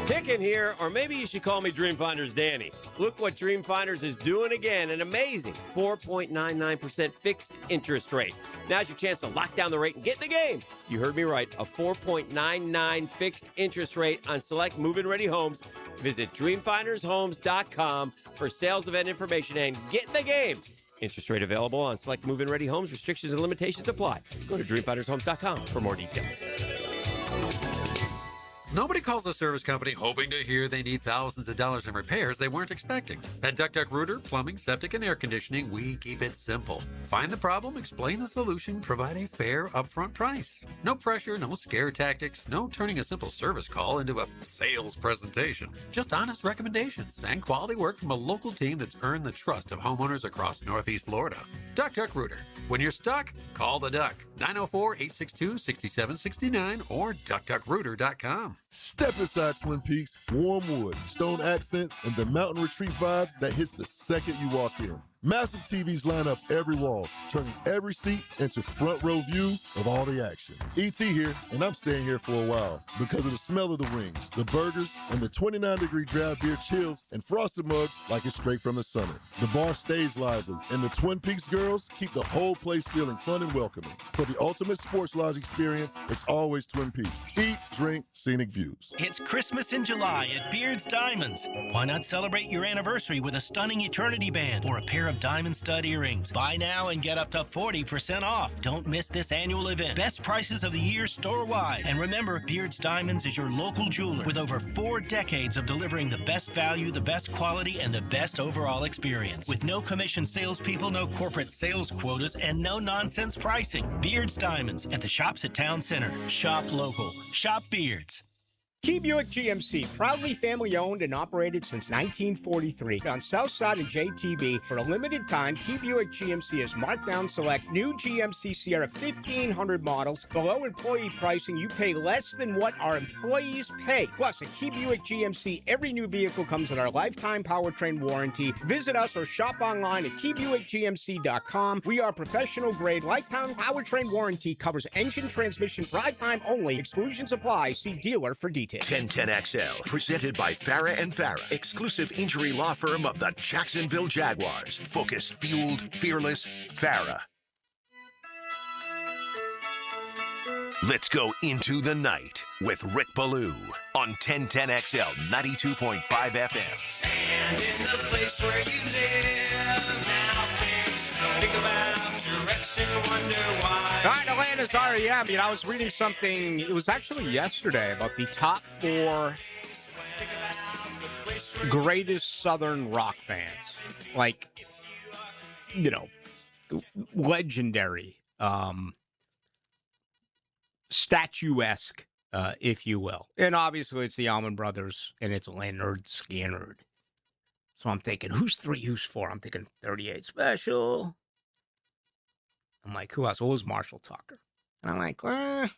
Picking here, or maybe you should call me Dreamfinders Danny. Look what Dreamfinders is doing again, an amazing 4.99% fixed interest rate. Now's your chance to lock down the rate and get in the game. You heard me right, a 4.99 fixed interest rate on select move-in ready homes. Visit dreamfindershomes.com for sales event information and get in the game. Interest rate available on select move-in ready homes. Restrictions and limitations apply. Go to dreamfindershomes.com for more details. Nobody calls a service company hoping to hear they need thousands of dollars in repairs they weren't expecting. At Duck Duck Rooter, Plumbing, Septic, and Air Conditioning, we keep it simple. Find the problem, explain the solution, provide a fair upfront price. No pressure, no scare tactics, no turning a simple service call into a sales presentation. Just honest recommendations and quality work from a local team that's earned the trust of homeowners across Northeast Florida. Duck Duck Rooter. When you're stuck, call the Duck. 904-862-6769 or duckduckrooter.com. Step inside Twin Peaks, warm wood, stone accent, and the mountain retreat vibe that hits the second you walk in. Massive TVs line up every wall, turning every seat into front row view of all the action. ET here, and I'm staying here for a while because of the smell of the wings, the burgers, and the 29-degree draft beer chills and frosted mugs like it's straight from the summer. The bar stays lively, and the Twin Peaks girls keep the whole place feeling fun and welcoming. For the ultimate sports lodge experience, it's always Twin Peaks. Eat, drink, scenic views. It's Christmas in July at Beard's Diamonds. Why not celebrate your anniversary with a stunning eternity band or a pair of diamond stud earrings? Buy now and get up to 40% off. Don't miss this annual event. Best prices of the year store-wide. And remember, Beard's Diamonds is your local jeweler with over 4 decades of delivering the best value, the best quality, and the best overall experience. With no commission salespeople, no corporate sales quotas, and no nonsense pricing. Beard's Diamonds at the shops at Town Center. Shop local. Shop Beards. Key Buick GMC, proudly family-owned and operated since 1943. On Southside and JTB, for a limited time, Key Buick GMC has marked down select new GMC Sierra 1500 models. Below employee pricing, you pay less than what our employees pay. Plus, at Key Buick GMC, every new vehicle comes with our lifetime powertrain warranty. Visit us or shop online at keybuickgmc.com. We are professional-grade. Lifetime powertrain warranty covers engine, transmission, drive time only. Exclusions apply. See dealer for details. 1010XL, presented by Farah and Farah, exclusive injury law firm of the Jacksonville Jaguars. Focused, fueled, fearless, Farah. Let's go into the night with Rick Ballou on 1010XL 92.5 FM. Stand in the place where you live. Now think about your ex and wonder why. All right, Atlanta's REM. I was reading something, it was actually yesterday, about the top 4 greatest Southern rock bands. Like, legendary, statuesque if you will. And obviously it's the Allman Brothers and it's Leonard Skinner. So I'm thinking, who's 3, who's 4? I'm thinking 38 Special. I'm like, who else? Well, it was Marshall Tucker. And I'm like, a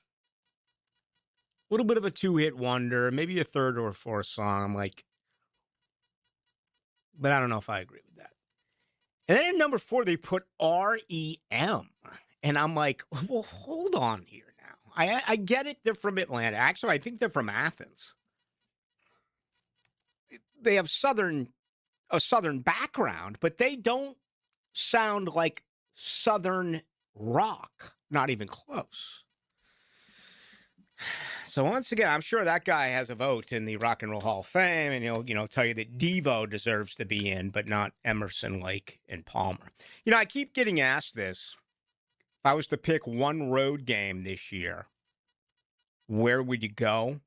little bit of a 2-hit wonder, maybe a 3rd or a 4th song. I'm like, but I don't know if I agree with that. And then at number 4, they put R.E.M. And I'm like, well, hold on here now. I get it. They're from Atlanta. Actually, I think they're from Athens. They have a Southern background, but they don't sound like Southern rock. Not even close. So once again, I'm sure that guy has a vote in the Rock and Roll Hall of Fame, and he'll tell you that Devo deserves to be in, but not Emerson, Lake, and Palmer. I keep getting asked this. If I was to pick one road game this year, where would you go?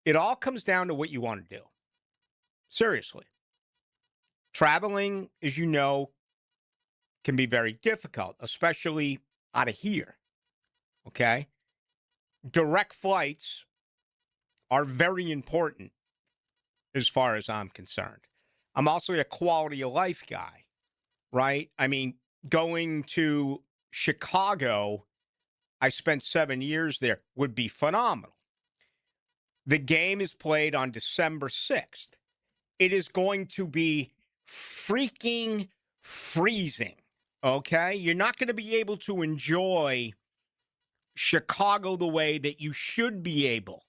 It all comes down to what you want to do. Seriously. Traveling, as you know, can be very difficult, especially out of here. Okay? Direct flights are very important as far as I'm concerned. I'm also a quality of life guy, right? I mean, going to Chicago, I spent 7 years there, would be phenomenal. The game is played on December 6th. It is going to be freaking freezing, okay? You're not going to be able to enjoy Chicago the way that you should be able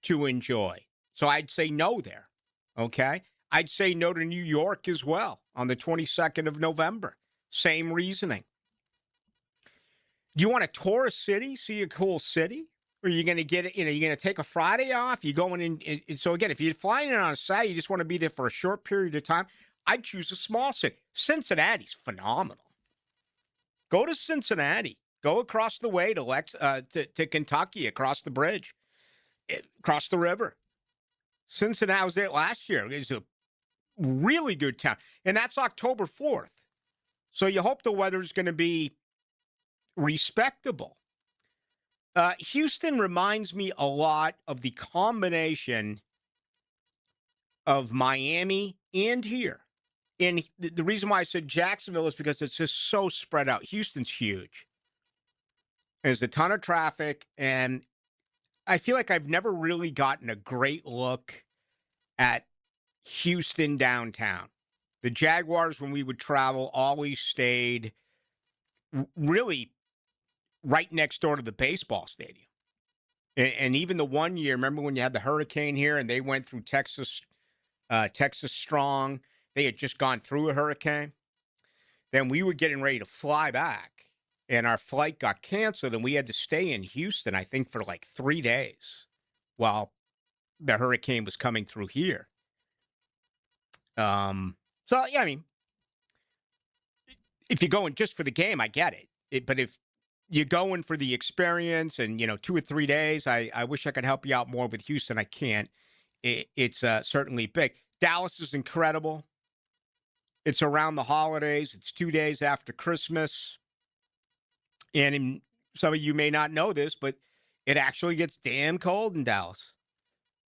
to enjoy. So I'd say no there, okay? I'd say no to New York as well on the 22nd of November. Same reasoning. Do you want to tour a city, see a cool city? Or are you going to get it, you're going to take a Friday off? You're going in. So again, if you're flying in on a Saturday, you just want to be there for a short period of time, I'd choose a small city. Cincinnati's phenomenal. Go to Cincinnati. Go across the way to Kentucky, across the bridge, across the river. Cincinnati, I was there last year. It's a really good town. And that's October 4th. So you hope the weather's going to be respectable. Houston reminds me a lot of the combination of Miami and here. And the reason why I said Jacksonville is because it's just so spread out. Houston's huge. There's a ton of traffic, and I feel like I've never really gotten a great look at Houston downtown. The Jaguars, when we would travel, always stayed really right next door to the baseball stadium. And even the one year, remember when you had the hurricane here and they went through Texas strong? They had just gone through a hurricane. Then we were getting ready to fly back, and our flight got canceled, and we had to stay in Houston, I think, for like 3 days while the hurricane was coming through here. So, yeah, I mean, if you're going just for the game, I get it. But if you're going for the experience and, 2 or 3 days, I wish I could help you out more with Houston. I can't. It's certainly big. Dallas is incredible. It's around the holidays. It's 2 days after Christmas. And some of you may not know this, but it actually gets damn cold in Dallas.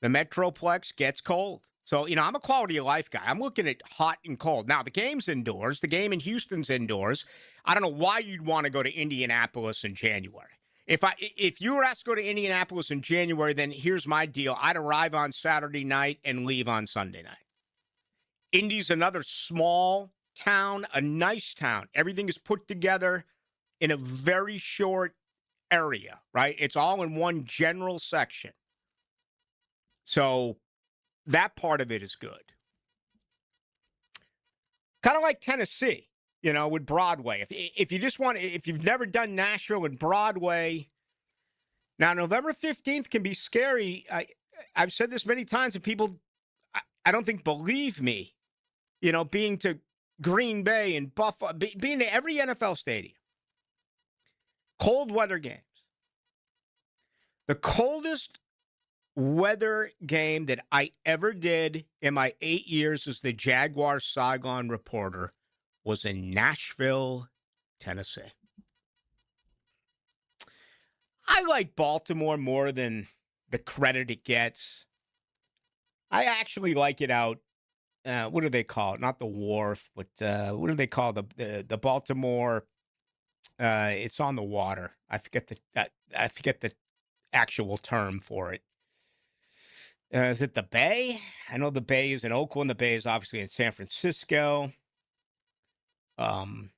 The Metroplex gets cold. So, I'm a quality of life guy. I'm looking at hot and cold. Now, the game's indoors. The game in Houston's indoors. I don't know why you'd want to go to Indianapolis in January. If you were asked to go to Indianapolis in January, then here's my deal. I'd arrive on Saturday night and leave on Sunday night. Indy's another small town, a nice town. Everything is put together in a very short area, right? It's all in one general section. So that part of it is good. Kind of like Tennessee, with Broadway. If you just want, if you've never done Nashville and Broadway, now November 15th can be scary. I've said this many times, and people, I don't think believe me. Being to Green Bay and Buffalo, being to every NFL stadium. Cold weather games. The coldest weather game that I ever did in my 8 years as the Jaguars Saigon reporter was in Nashville, Tennessee. I like Baltimore more than the credit it gets. I actually like it out. What do they call it? Not the wharf, but what do they call the Baltimore? It's on the water. I forget the actual term for it. Is it the Bay? I know the Bay is in Oakland. The Bay is obviously in San Francisco. And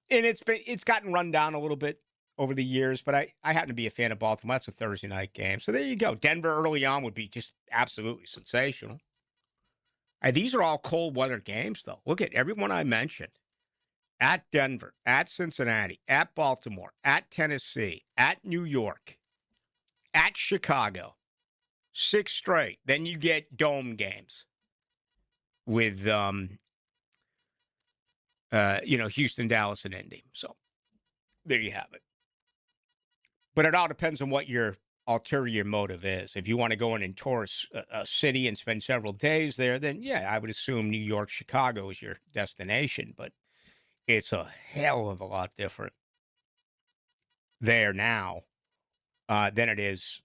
it's gotten run down a little bit over the years, but I happen to be a fan of Baltimore. That's a Thursday night game. So there you go. Denver early on would be just absolutely sensational. These are all cold weather games, though. Look at everyone I mentioned. At Denver, at Cincinnati, at Baltimore, at Tennessee, at New York, at Chicago. 6 straight. Then you get dome games with, Houston, Dallas, and Indy. So there you have it. But it all depends on what your ulterior motive is. If you want to go in and tour a city and spend several days there, then yeah, I would assume New York, Chicago is your destination. But it's a hell of a lot different there now than it is,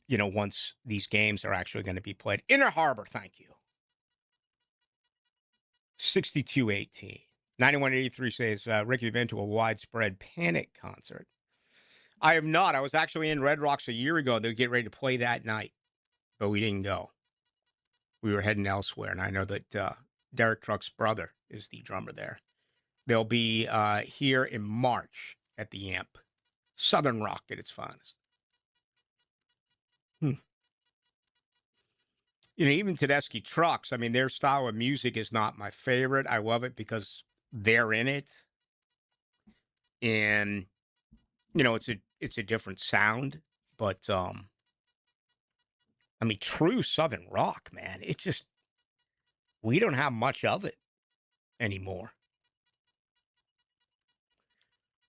once these games are actually going to be played. Inner Harbor, thank you. 62-18. 9183 says, Rick, you've been to a widespread Panic concert. I have not. I was actually in Red Rocks a year ago. They were getting ready to play that night, but we didn't go. We were heading elsewhere, and I know that Derek Truck's brother is the drummer there. They'll be here in March at the Amp. Southern rock at its finest. Even Tedeschi Trucks, I mean, their style of music is not my favorite. I love it because they're in it. And, it's a different sound. But, true Southern rock, man, it's just, we don't have much of it anymore.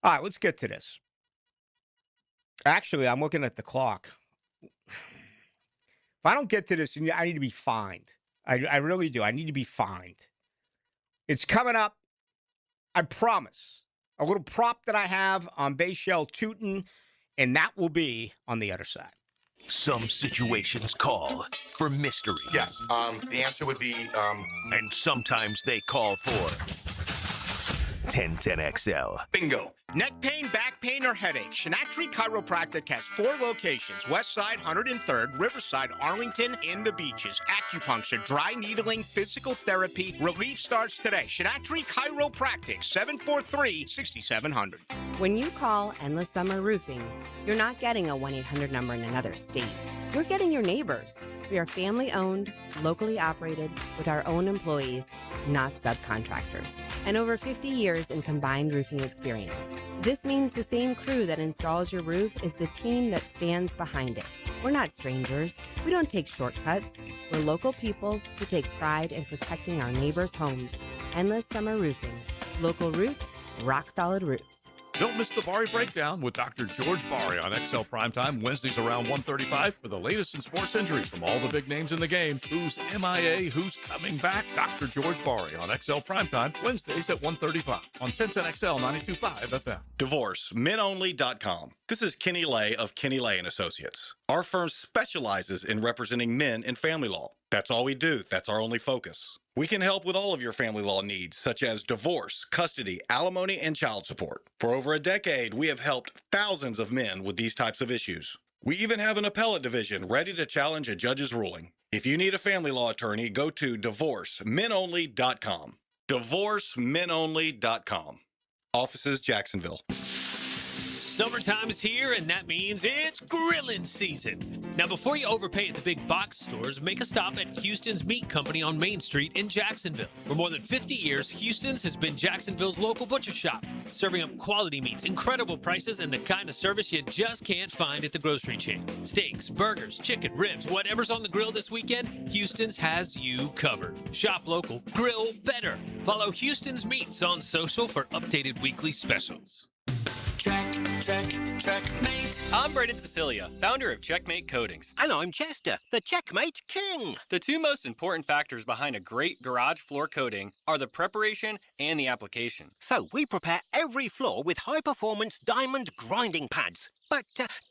All right, let's get to this. Actually, I'm looking at the clock. If I don't get to this, I need to be fined. I really do. I need to be fined. It's coming up. I promise. A little prop that I have on Bayshell Tootin', and that will be on the other side. Some situations call for mystery. Yes. The answer would be... And sometimes they call for 1010XL. Bingo. Neck pain, back pain, or headache. Shinatri Chiropractic has 4 locations. Westside, 103rd, Riverside, Arlington, and the Beaches. Acupuncture, dry needling, physical therapy. Relief starts today. Shinatri Chiropractic, 743-6700. When you call Endless Summer Roofing, you're not getting a 1-800 number in another state. You're getting your neighbors. We are family-owned, locally operated, with our own employees, not subcontractors, and over 50 years in combined roofing experience. This means the same crew that installs your roof is the team that stands behind it. We're not strangers. We don't take shortcuts. We're local people who take pride in protecting our neighbors' homes. Endless Summer Roofing. Local roots, rock-solid roofs. Don't miss the Bari Breakdown with Dr. George Bari on XL Primetime, Wednesdays around 1:35 for the latest in sports injuries from all the big names in the game. Who's MIA, who's coming back? Dr. George Bari on XL Primetime, Wednesdays at 1:35 on 1010XL 92.5 FM. DivorceMenOnly.com. This is Kenny Lay of Kenny Lay & Associates. Our firm specializes in representing men in family law. That's all we do. That's our only focus. We can help with all of your family law needs, such as divorce, custody, alimony, and child support. For over a decade, we have helped thousands of men with these types of issues. We even have an appellate division ready to challenge a judge's ruling. If you need a family law attorney, go to DivorceMenOnly.com. DivorceMenOnly.com. Offices, Jacksonville. Summertime is here, and that means it's grilling season. Now, before you overpay at the big box stores, make a stop at Houston's Meat Company on Main Street in Jacksonville. For more than 50 years, Houston's has been Jacksonville's local butcher shop, serving up quality meats, incredible prices, and the kind of service you just can't find at the grocery chain. Steaks, burgers, chicken, ribs, whatever's on the grill this weekend, Houston's has you covered. Shop local, grill better. Follow Houston's Meats on social for updated weekly specials. Checkmate. I'm Braden Cecilia, founder of Checkmate Coatings. And I'm Chester, the Checkmate King. The 2 most important factors behind a great garage floor coating are the preparation and the application. So we prepare every floor with high-performance diamond grinding pads. But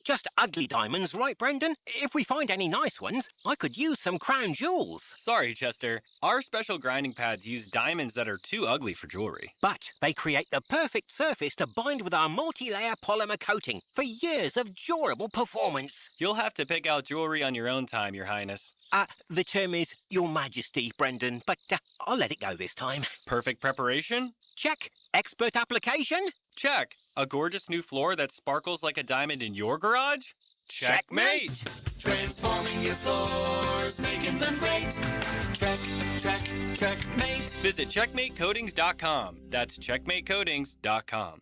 just ugly diamonds, right, Brendan? If we find any nice ones, I could use some crown jewels. Sorry, Chester. Our special grinding pads use diamonds that are too ugly for jewelry. But they create the perfect surface to bind with our multi-layer polymer coating for years of durable performance. You'll have to pick out jewelry on your own time, Your Highness. The term is Your Majesty, Brendan, but I'll let it go this time. Perfect preparation? Check. Expert application? Check. A gorgeous new floor that sparkles like a diamond in your garage? Checkmate! Transforming your floors, making them great. Checkmate. Visit checkmatecoatings.com. That's checkmatecoatings.com.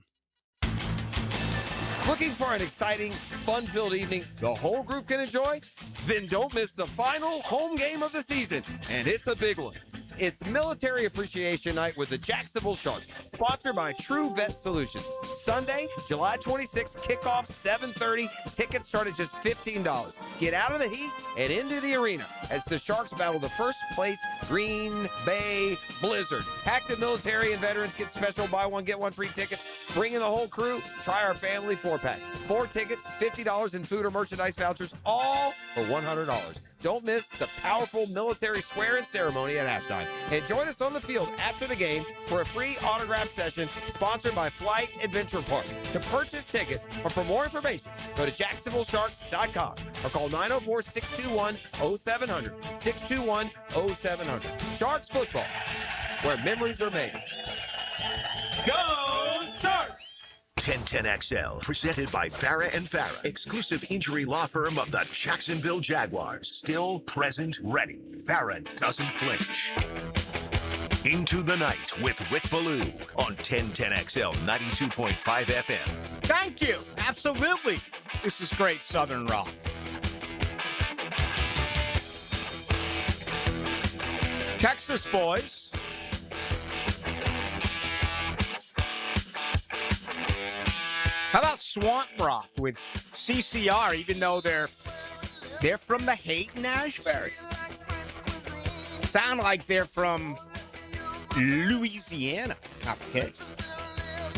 Looking for an exciting, fun-filled evening the whole group can enjoy? Then don't miss the final home game of the season, and it's a big one. It's Military Appreciation Night with the Jacksonville Sharks, sponsored by True Vet Solutions. Sunday, July 26th, kickoff 7:30. Tickets start at just $15. Get out of the heat and into the arena as the Sharks battle the first place Green Bay Blizzard. Active military and veterans get special buy one, get one free tickets. Bring in the whole crew. Try our family 4-pack. 4 tickets, $50 in food or merchandise vouchers, all for $100. Don't miss the powerful military swear-in ceremony at halftime. And join us on the field after the game for a free autograph session sponsored by Flight Adventure Park. To purchase tickets or for more information, go to JacksonvilleSharks.com or call 904-621-0700. 621-0700. Sharks football, where memories are made. Go Sharks! 1010XL, presented by Farah and Farah, exclusive injury law firm of the Jacksonville Jaguars. Still, present, ready. Farah doesn't flinch. Into the Night with Rick Ballou on 1010XL 92.5 FM. Thank you. Absolutely. This is great Southern rock. Texas boys. How about Swamp Rock with CCR, even though they're from the Hayton Ashbury? Sound like they're from Louisiana. Okay.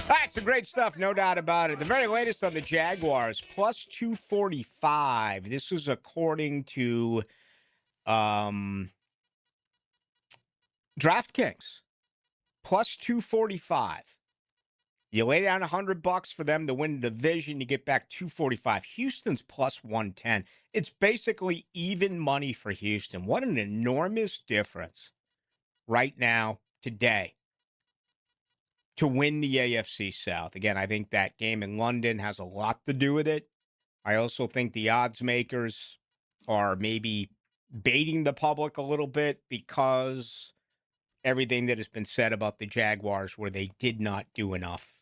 All right, some great stuff, no doubt about it. The very latest on the Jaguars, plus 245. This is according to DraftKings. Plus 245. You lay down $100 for them to win the division, you get back 245. Houston's plus 110. It's basically even money for Houston. What an enormous difference right now, today, to win the AFC South. Again, I think that game in London has a lot to do with it. I also think the odds makers are maybe baiting the public a little bit because everything that has been said about the Jaguars where they did not do enough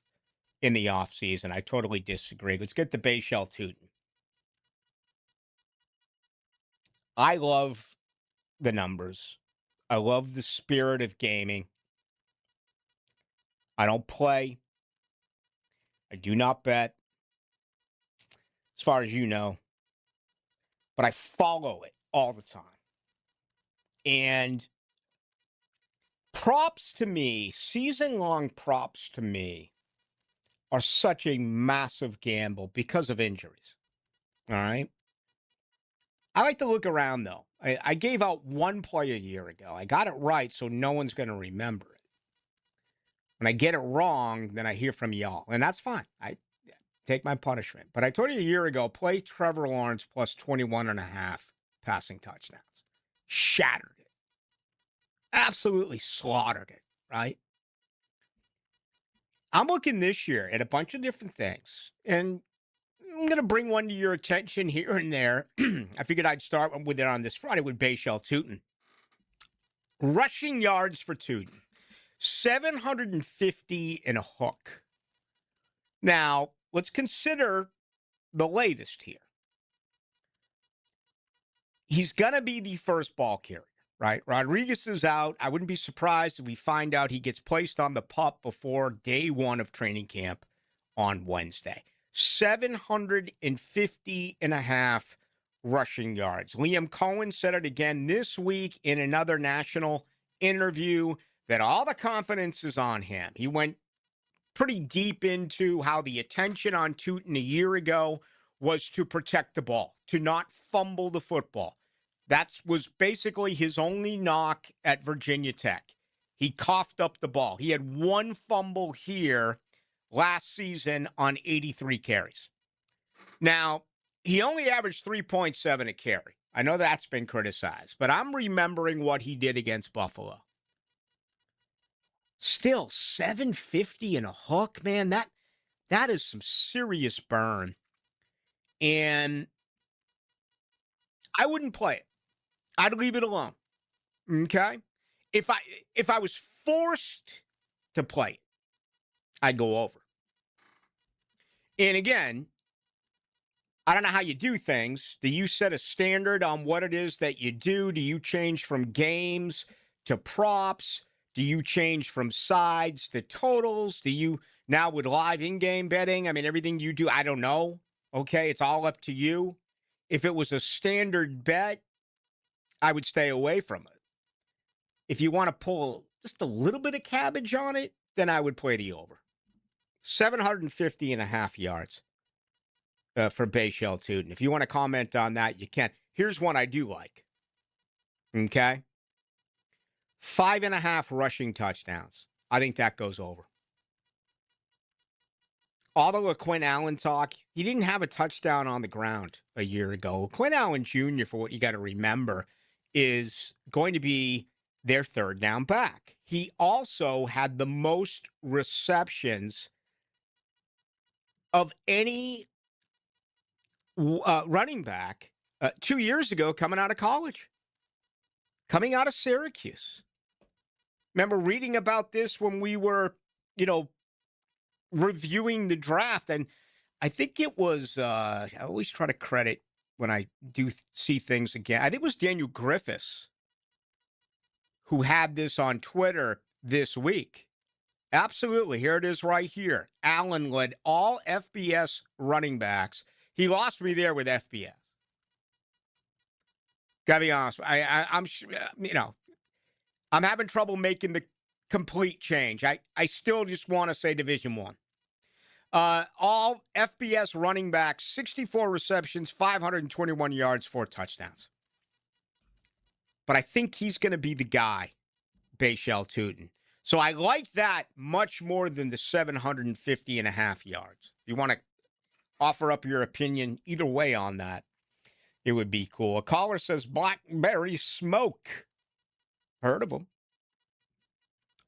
in the offseason. I totally disagree. Let's get to Bayshell Tootin. I love the numbers. I love the spirit of gaming. I don't play. I do not bet, as far as you know. But I follow it all the time. And props to me, season-long props to me, are such a massive gamble because of injuries. All right? I like to look around, though. I gave out one play a year ago. I got it right, so no one's going to remember it. When I get it wrong, then I hear from y'all, and that's fine. I take my punishment. But I told you a year ago, play Trevor Lawrence plus 21.5 passing touchdowns. Shattered it. Absolutely slaughtered it, right? I'm looking this year at a bunch of different things, and I'm going to bring one to your attention here and there. I figured I'd start with it on this Friday with Bayshell Tootin. Rushing yards for Tootin. 750 and a hook. Now, let's consider the latest here. He's going to be the first ball carrier, right? Rodriguez is out. I wouldn't be surprised if we find out he gets placed on the PUP before day one of training camp on Wednesday. 750 and a half rushing yards. Liam Cohen said it again this week in another national interview that all the confidence is on him. He went pretty deep into how the attention on Tootin a year ago was to protect the ball, to not fumble the football. That was basically his only knock at Virginia Tech. He coughed up the ball. He had one fumble here last season on 83 carries. Now, he only averaged 3.7 a carry. I know that's been criticized, but I'm remembering what he did against Buffalo. Still, 750 and a hook, man, that is some serious burn. And I wouldn't play it. I'd leave it alone. Okay? If I was forced to play it, I'd go over. And again, I don't know how you do things. Do you set a standard on what it is that you do? Do you change from games to props? Do you change from sides to totals? Do you now with live in-game betting? I mean, everything you do, I don't know. Okay, it's all up to you. If it was a standard bet, I would stay away from it. If you want to pull just a little bit of cabbage on it, then I would play the over. 750 and a half yards for Bayshell Tootin. If you want to comment on that, you can. Here's one I do like. Okay? 5.5 rushing touchdowns. I think that goes over. Although a Quinn Allen talk, he didn't have a touchdown on the ground a year ago. Quinn Allen Jr., for what you got to remember, is going to be their third down back. He also had the most receptions of any running back 2 years ago coming out of college, coming out of Syracuse. Remember reading about this when we were, reviewing the draft. And I think it was, I always try to credit when I do see things again. I think it was Daniel Griffiths who had this on Twitter this week. Absolutely. Here it is right here. Allen led all FBS running backs. He lost me there with FBS. Gotta be honest. I'm having trouble making the complete change. I still just want to say Division I. All FBS running backs, 64 receptions, 521 yards, 4 touchdowns. But I think he's going to be the guy, Bayshell Tootin. So I like that much more than the 750 and a half yards. If you want to offer up your opinion either way on that, it would be cool. A caller says Blackberry Smoke. Heard of him.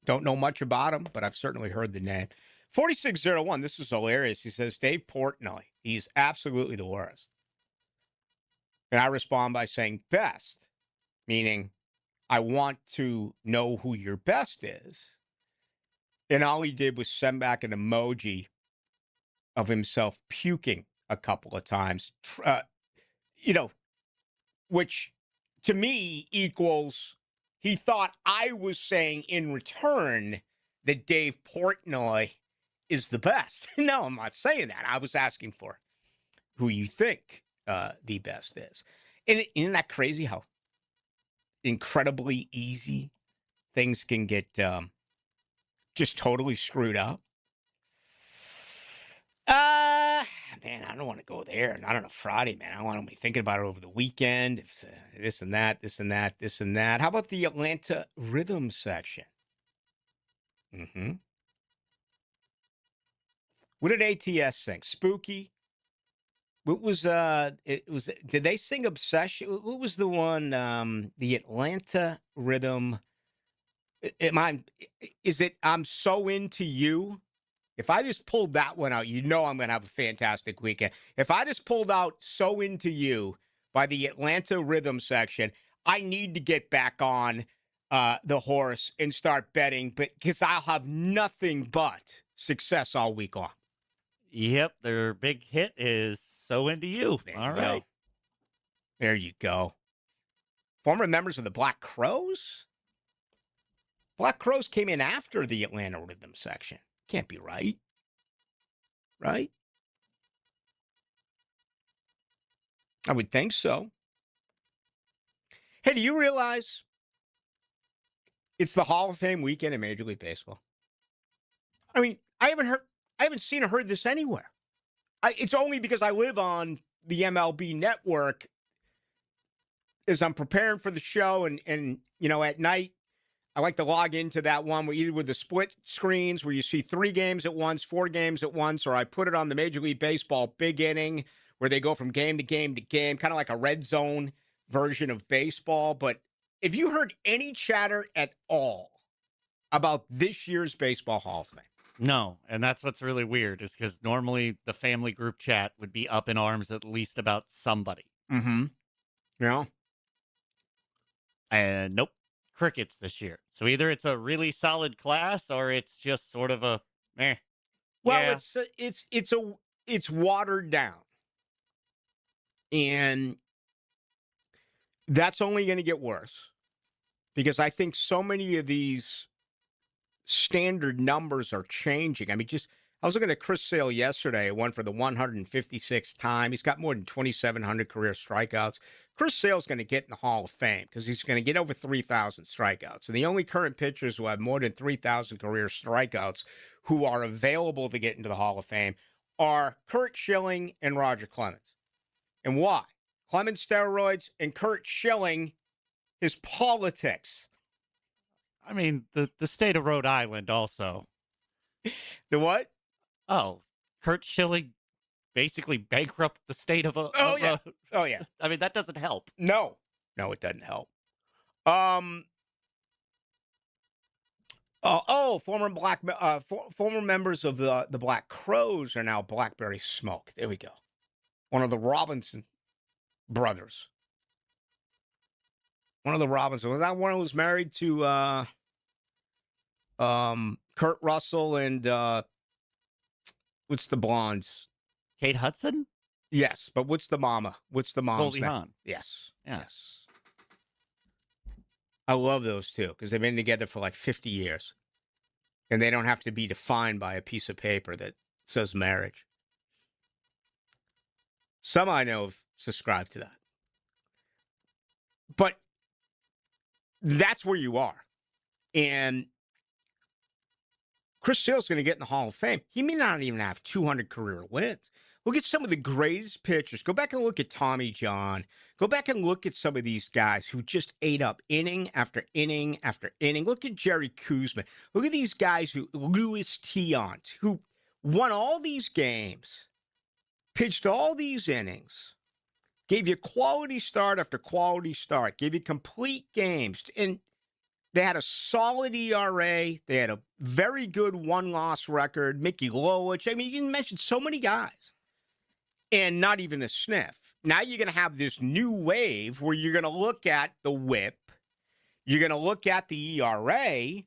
Don't know much about him, but I've certainly heard the name. 4601, this is hilarious. He says, Dave Portnoy, he's absolutely the worst. And I respond by saying best, meaning I want to know who your best is. And all he did was send back an emoji of himself puking a couple of times, which to me equals he thought I was saying in return that Dave Portnoy is the best. No, I'm not saying that. I was asking for who you think the best is. And isn't that crazy how incredibly easy things can get just totally screwed up? Man, I don't want to go there. Not on a Friday, man. I want to be thinking about it over the weekend. If, this and that, this and that, this and that. How about the Atlanta Rhythm section? What did ATS sing? Spooky? What was, did they sing Obsession? What was the one, the Atlanta Rhythm? Is it I'm So Into You? If I just pulled that one out, I'm going to have a fantastic weekend. If I just pulled out So Into You by the Atlanta Rhythm section, I need to get back on the horse and start betting, because I'll have nothing but success all week long. Yep, their big hit is So Into You. All right. There you go. Former members of the Black Crows? Black Crows came in after the Atlanta Rhythm section. Can't be right. Right? I would think so. Hey, do you realize it's the Hall of Fame weekend in Major League Baseball? I mean, I haven't seen or heard this anywhere. It's only because I live on the MLB network as I'm preparing for the show and at night, I like to log into that one where either with the split screens where you see 3 games at once, 4 games at once, or I put it on the Major League Baseball big inning where they go from game to game to game, kind of like a red zone version of baseball. But if you heard any chatter at all about this year's Baseball Hall of Fame? No, and that's what's really weird is because normally the family group chat would be up in arms at least about somebody. Mm-hmm. Yeah. And nope, crickets this year. So either it's a really solid class or it's just sort of a meh. Well, Yeah. it's watered down, and that's only going to get worse because I think so many of these standard numbers are changing. I mean, I was looking at Chris Sale yesterday, one for the 156th time. He's got more than 2,700 career strikeouts. Chris Sale's going to get in the Hall of Fame because he's going to get over 3,000 strikeouts. And the only current pitchers who have more than 3,000 career strikeouts who are available to get into the Hall of Fame are Curt Schilling and Roger Clemens. And why? Clemens steroids and Curt Schilling his politics. I mean, the state of Rhode Island also. The what? Oh, Curt Schilling basically bankrupt the state of a. Oh, yeah. Oh, yeah. I mean, that doesn't help. No, it doesn't help. Former members of the Black Crows are now Blackberry Smoke. There we go. One of the Robinson brothers. One of the Robinson. Was that one who was married to Kurt Russell and what's the blondes? Kate Hudson? Yes, but what's the mama? What's the mom's Goldie name? Hawn. Yes. Yeah. Yes. I love those two because they've been together for like 50 years. And they don't have to be defined by a piece of paper that says marriage. Some I know have subscribed to that. But that's where you are. And Chris Sale's going to get in the Hall of Fame. He may not even have 200 career wins. Look at some of the greatest pitchers. Go back and look at Tommy John. Go back and look at some of these guys who just ate up inning after inning after inning. Look at Jerry Kuzma. Look at these guys Louis Tiant, who won all these games, pitched all these innings, gave you quality start after quality start, gave you complete games, and they had a solid ERA. They had a very good one-loss record. Mickey Lolich. I mean, you mentioned so many guys. And not even a sniff. Now you're going to have this new wave where you're going to look at the whip. You're going to look at the ERA.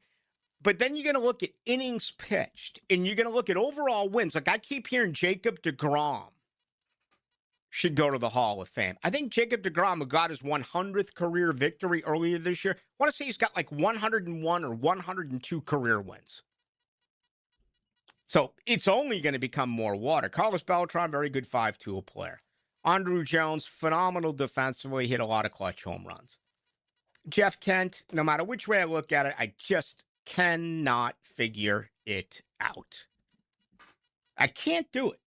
But then you're going to look at innings pitched. And you're going to look at overall wins. Like I keep hearing Jacob deGrom should go to the Hall of Fame. I think Jacob deGrom, who got his 100th career victory earlier this year, I want to say he's got like 101 or 102 career wins. So it's only going to become more water. Carlos Beltran, very good 5-tool player. Andrew Jones, phenomenal defensively, hit a lot of clutch home runs. Jeff Kent, no matter which way I look at it, I just cannot figure it out. I can't do it.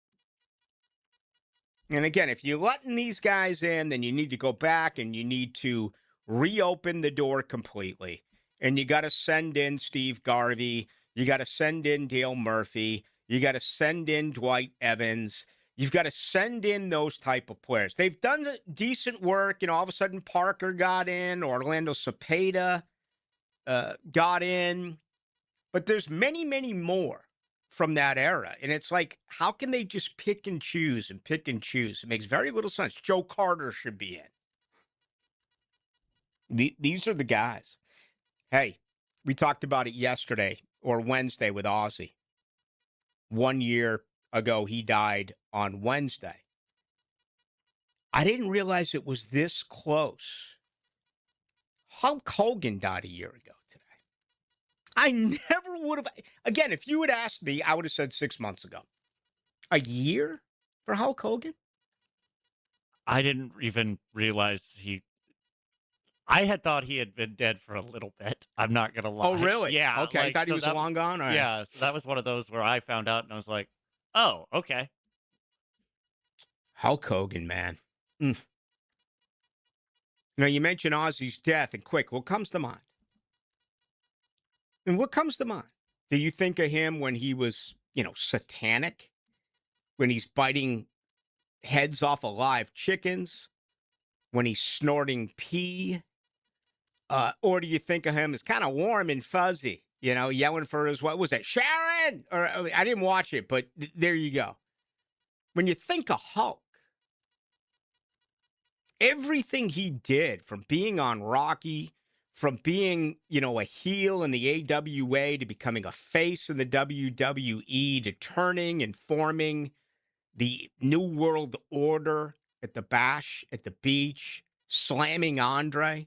And again, if you're letting these guys in, then you need to go back and you need to reopen the door completely. And you got to send in Steve Garvey. You got to send in Dale Murphy. You got to send in Dwight Evans. You've got to send in those type of players. They've done decent work. All of a sudden Parker got in. Orlando Cepeda got in. But there's many, many more from that era. And it's like, how can they just pick and choose and pick and choose? It makes very little sense. Joe Carter should be in. These are the guys. Hey, we talked about it yesterday or Wednesday with Ozzy. 1 year ago, he died on Wednesday. I didn't realize it was this close. Hulk Hogan died a year ago today. I never would have. Again, if you had asked me, I would have said 6 months ago. A year for Hulk Hogan? I didn't even realize I had thought he had been dead for a little bit. I'm not going to lie. Oh, really? Yeah. Okay, I thought he was long gone? All right. Yeah, so that was one of those where I found out and I was like, oh, okay. Hulk Hogan, man. You mentioned Ozzy's death, and quick, what comes to mind? And what comes to mind? Do you think of him when he was, satanic? When he's biting heads off of live chickens? When he's snorting pee? Or do you think of him as kind of warm and fuzzy, yelling for his, what was it, Sharon? Or I didn't watch it, but there you go. When you think of Hulk, everything he did, from being on Rocky, from being, a heel in the AWA to becoming a face in the WWE to turning and forming the New World Order at the Bash at the beach, slamming Andre.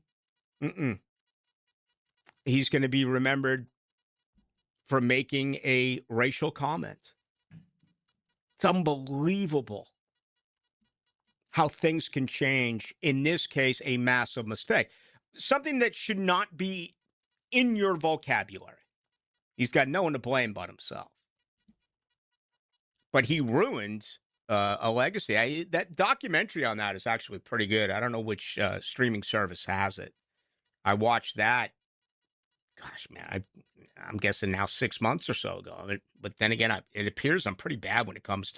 He's going to be remembered for making a racial comment. It's unbelievable how things can change. In this case, a massive mistake. Something that should not be in your vocabulary. He's got no one to blame but himself. But he ruined a legacy. That documentary on that is actually pretty good. I don't know which streaming service has it. I watched that. Gosh, man, I'm guessing now 6 months or so ago. But then again, it appears I'm pretty bad when it comes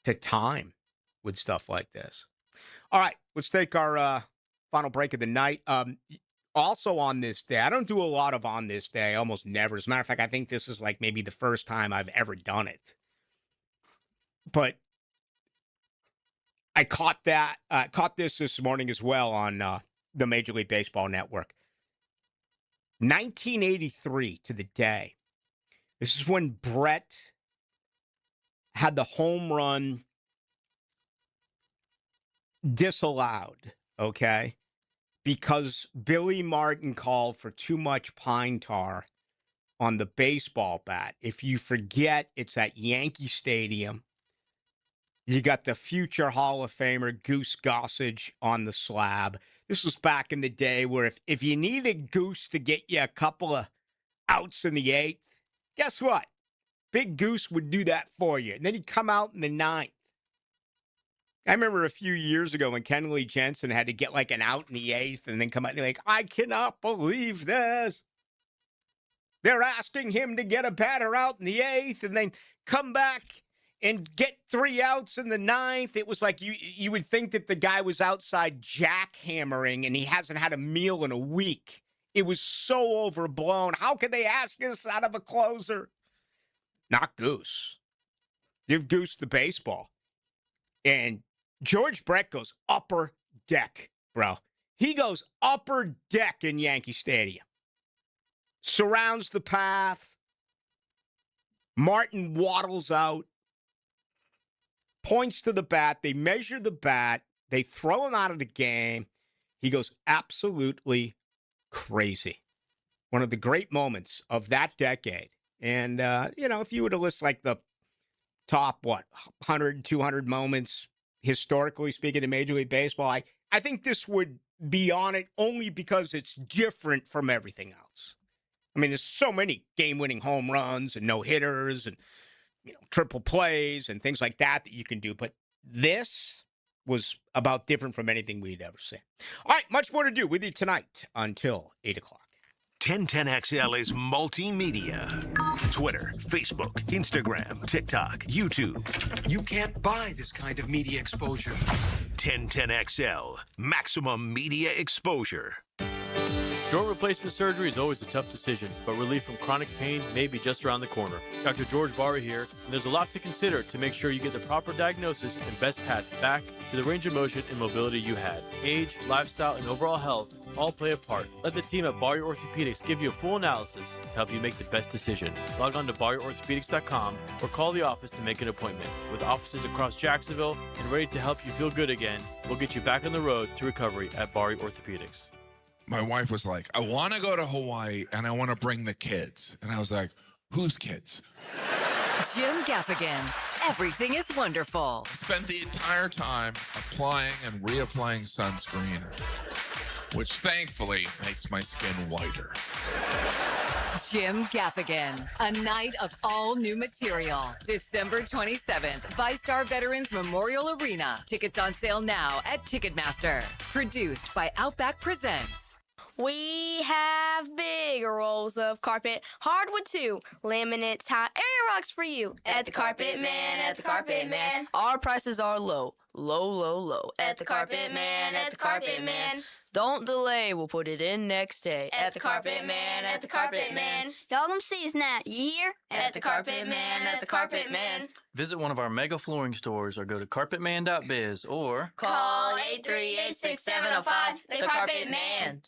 to time with stuff like this. All right, let's take our final break of the night. Also on this day, I don't do a lot of on this day, almost never. As a matter of fact, I think this is like maybe the first time I've ever done it. But I caught this morning as well on the Major League Baseball Network. 1983 to the day. This is when Brett had the home run disallowed, okay? Because Billy Martin called for too much pine tar on the baseball bat. If you forget, it's at Yankee Stadium. You got the future Hall of Famer Goose Gossage on the slab. This was back in the day where if you needed Goose to get you a couple of outs in the eighth, guess what? Big Goose would do that for you. And then he'd come out in the ninth. I remember a few years ago when Kenley Jensen had to get like an out in the eighth and then come out and like, I cannot believe this. They're asking him to get a batter out in the eighth and then come back and get 3 outs in the ninth. It was like you would think that the guy was outside jackhammering and he hasn't had a meal in a week. It was so overblown. How could they ask this out of a closer? Not Goose. Give Goose the baseball. And George Brett goes upper deck, bro. He goes upper deck in Yankee Stadium. Surrounds the path. Martin waddles out. Points to the bat. They measure the bat. They throw him out of the game. He goes absolutely crazy. One of the great moments of that decade. And, if you were to list like the top, 100, 200 moments, historically speaking, in Major League Baseball, I think this would be on it only because it's different from everything else. I mean, there's so many game-winning home runs and no-hitters and triple plays and things like that you can do. But this was about different from anything we'd ever seen. All right, much more to do with you tonight until 8 o'clock. 1010XL is multimedia. Twitter, Facebook, Instagram, TikTok, YouTube. You can't buy this kind of media exposure. 1010XL, maximum media exposure. Joint replacement surgery is always a tough decision, but relief from chronic pain may be just around the corner. Dr. George Barra here, and there's a lot to consider to make sure you get the proper diagnosis and best path back to the range of motion and mobility you had. Age, lifestyle, and overall health all play a part. Let the team at Barra Orthopedics give you a full analysis to help you make the best decision. Log on to barriorthopedics.com or call the office to make an appointment. With offices across Jacksonville and ready to help you feel good again, we'll get you back on the road to recovery at Barra Orthopedics. My wife was like, I want to go to Hawaii and I want to bring the kids. And I was like, whose kids? Jim Gaffigan. Everything is wonderful. Spent the entire time applying and reapplying sunscreen, which thankfully makes my skin whiter. Jim Gaffigan, a night of all new material. December 27th, ViStar Veterans Memorial Arena. Tickets on sale now at Ticketmaster. Produced by Outback Presents. We have big rolls of carpet, hardwood too, laminates, hot area rocks for you. At the Carpet Man, at the Carpet Man. Our prices are low, low, low, low. At the Carpet Man, at the Carpet Man. Don't delay, we'll put it in next day. At the Carpet Man, at the Carpet Man. Y'all come see us now, you hear? At the Carpet Man, at the Carpet Man. Visit one of our mega flooring stores or go to carpetman.biz or call 838-6705, the Carpet Man.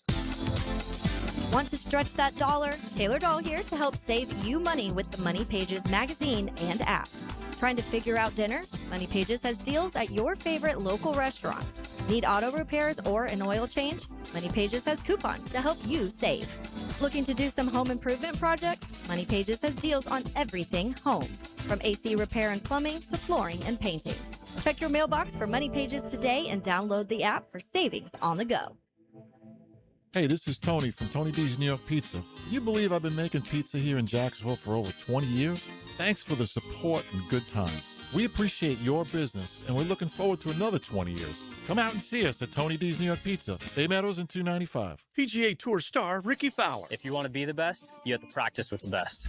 Want to stretch that dollar? Taylor Doll here to help save you money with the Money Pages magazine and app. Trying to figure out dinner? Money Pages has deals at your favorite local restaurants. Need auto repairs or an oil change? Money Pages has coupons to help you save. Looking to do some home improvement projects? Money Pages has deals on everything home, from AC repair and plumbing to flooring and painting. Check your mailbox for Money Pages today and download the app for savings on the go. Hey, this is Tony from Tony D's New York Pizza. Can you believe I've been making pizza here in Jacksonville for over 20 years? Thanks for the support and good times. We appreciate your business, and we're looking forward to another 20 years. Come out and see us at Tony D's New York Pizza, Bay Meadows and 295. PGA Tour star Ricky Fowler. If you want to be the best, you have to practice with the best.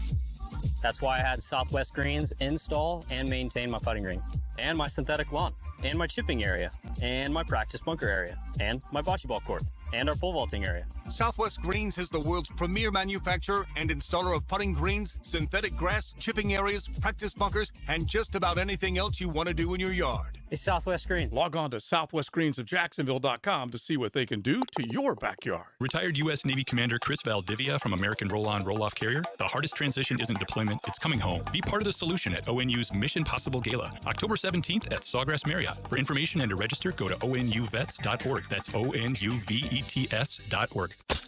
That's why I had Southwest Greens install and maintain my putting green, and my synthetic lawn, and my chipping area, and my practice bunker area, and my bocce ball court, and our pole vaulting area. Southwest Greens is the world's premier manufacturer and installer of putting greens, synthetic grass, chipping areas, practice bunkers, and just about anything else you want to do in your yard. It's Southwest Greens. Log on to southwestgreensofjacksonville.com to see what they can do to your backyard. Retired U.S. Navy Commander Chris Valdivia from American Roll-On Roll-Off Carrier. The hardest transition isn't deployment, it's coming home. Be part of the solution at ONU's Mission Possible Gala, October 17th at Sawgrass Marriott. For information and to register, go to onuvets.org. That's onuvets.org.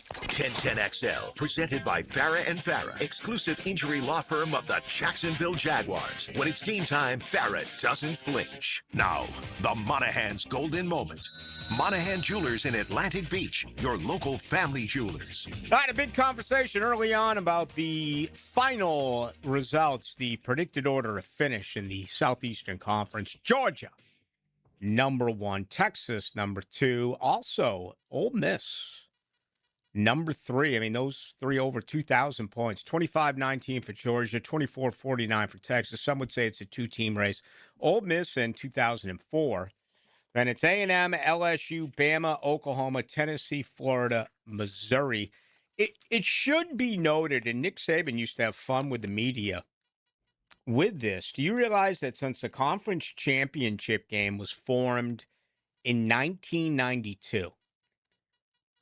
1010XL, presented by Farah and Farah, exclusive injury law firm of the Jacksonville Jaguars. When it's game time, Farah doesn't flinch. Now, the Monahan's golden moment. Monahan Jewelers in Atlantic Beach, your local family jewelers. All right, a big conversation early on about the final results, the predicted order of finish in the Southeastern Conference. Georgia, number 1. Texas, number 2. Also, Ole Miss, number 3. I mean, those three over 2,000 points. 25-19 for Georgia, 24-49 for Texas. Some would say it's a two-team race. Ole Miss in 2004. Then it's A&M, LSU, Bama, Oklahoma, Tennessee, Florida, Missouri. It should be noted, and Nick Saban used to have fun with the media with this. Do you realize that since the conference championship game was formed in 1992,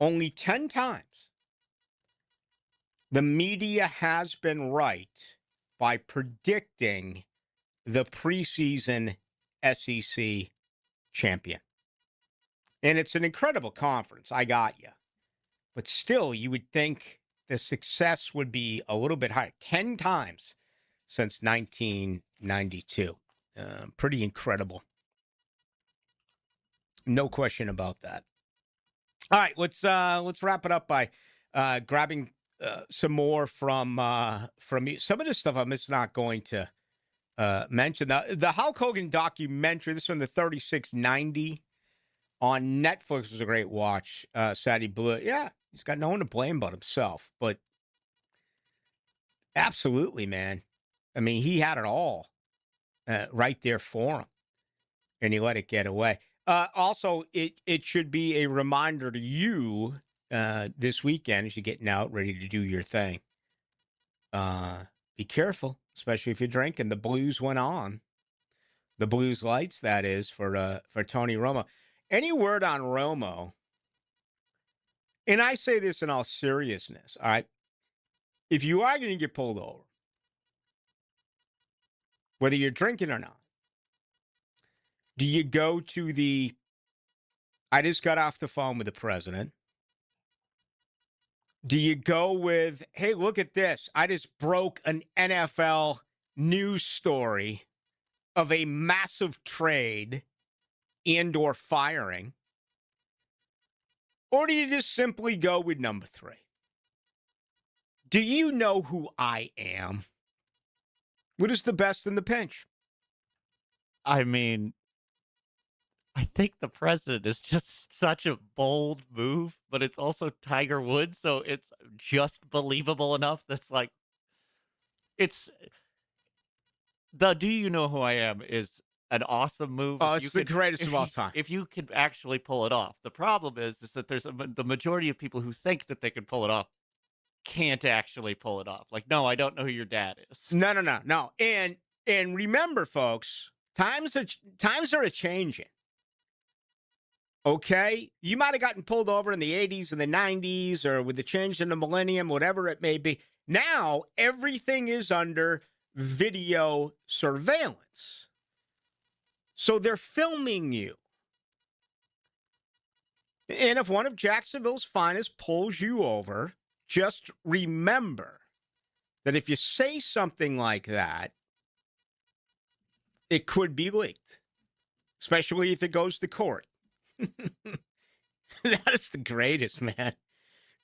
only 10 times the media has been right by predicting the preseason SEC champion? And it's an incredible conference. I got you. But still, you would think the success would be a little bit higher. 10 times since 1992. Pretty incredible. No question about that. All right, let's wrap it up by grabbing some more from you. Some of this stuff I'm just not going to mention. The Hulk Hogan documentary, this one, the 3690 on Netflix, was a great watch. Sadie Blue, yeah, he's got no one to blame but himself. But absolutely, man. I mean, he had it all right there for him, and he let it get away. Also, it should be a reminder to you this weekend as you're getting out, ready to do your thing. Be careful, especially if you're drinking. The blues went on. The blues lights, that is, for Tony Romo. Any word on Romo? And I say this in all seriousness, all right? If you are going to get pulled over, whether you're drinking or not, do you go to the, I just got off the phone with the president? Do you go with, hey, look at this, I just broke an NFL news story of a massive trade and or firing? Or do you just simply go with number 3? Do you know who I am? What is the best in the pinch? I mean, I think the president is just such a bold move, but it's also Tiger Woods, so it's just believable enough that's like it's the "Do you know who I am" is an awesome move Oh, if it's you the could greatest of all you time. if you could actually pull it off. The problem is that there's the majority of people who think that they can pull it off can't actually pull it off. Like, "No, I don't know who your dad is." No. And remember, folks, times are a changing. Okay, you might have gotten pulled over in the 80s and the 90s, or with the change in the millennium, whatever it may be. Now everything is under video surveillance, so they're filming you. And if one of Jacksonville's finest pulls you over, just remember that if you say something like that, it could be leaked, especially if it goes to court. That is the greatest, man.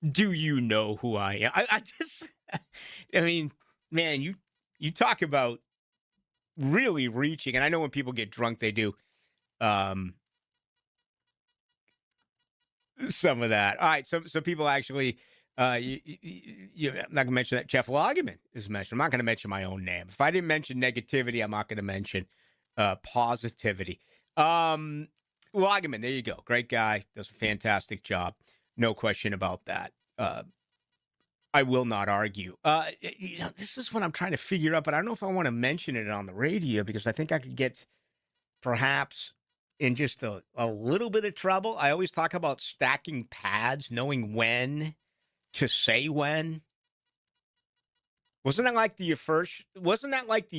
Do you know who I am? I mean, man, you talk about really reaching, and I know when people get drunk, they do some of that. All right, so people actually, I'm not going to mention that Jeff Lageman is mentioned. I'm not going to mention my own name. If I didn't mention negativity, I'm not going to mention positivity. Lageman, there you go. Great guy. Does a fantastic job. No question about that. I will not argue. This is what I'm trying to figure out, but I don't know if I want to mention it on the radio because I think I could get perhaps in just a little bit of trouble. I always talk about stacking pads, knowing when to say when. Wasn't that like the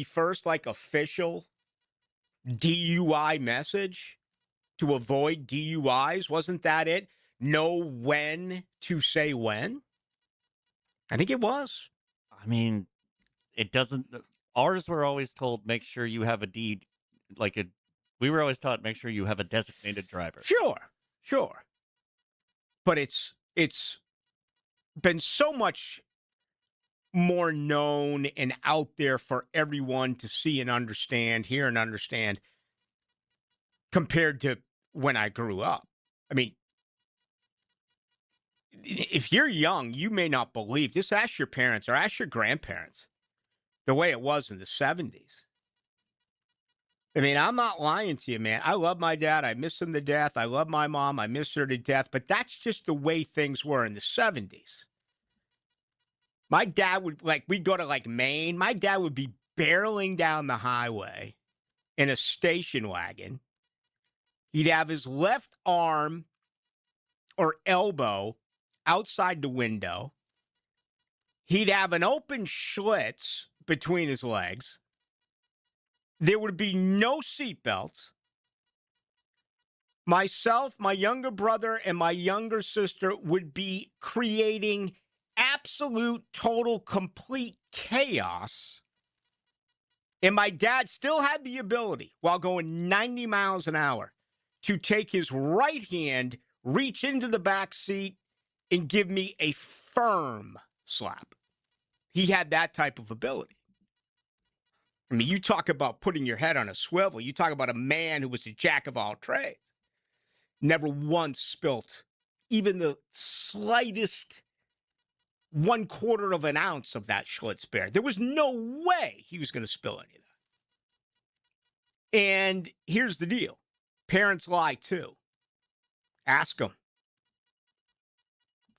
first official DUI message to avoid DUIs? Wasn't that it? Know when to say when? I think it was. I mean, it doesn't. Ours were always told, make sure you have a deed, we were always taught, make sure you have a designated driver. Sure. But it's been so much more known and out there for everyone to see and understand, hear and understand, compared to when I grew up. I mean, if you're young, you may not believe. Just ask your parents or ask your grandparents the way it was in the 70s. I mean, I'm not lying to you, man. I love my dad. I miss him to death. I love my mom. I miss her to death. But that's just the way things were in the 70s. My dad would, we'd go to Maine. My dad would be barreling down the highway in a station wagon. He'd have his left arm or elbow outside the window. He'd have an open Schlitz between his legs. There would be no seatbelts. Myself, my younger brother, and my younger sister would be creating absolute, total, complete chaos. And my dad still had the ability, while going 90 miles an hour, to take his right hand, reach into the back seat, and give me a firm slap. He had that type of ability. I mean, you talk about putting your head on a swivel. You talk about a man who was a jack of all trades. Never once spilt even the slightest 1/4 of an ounce of that Schlitz beer. There was no way he was going to spill any of that. And here's the deal. Parents lie too. Ask them.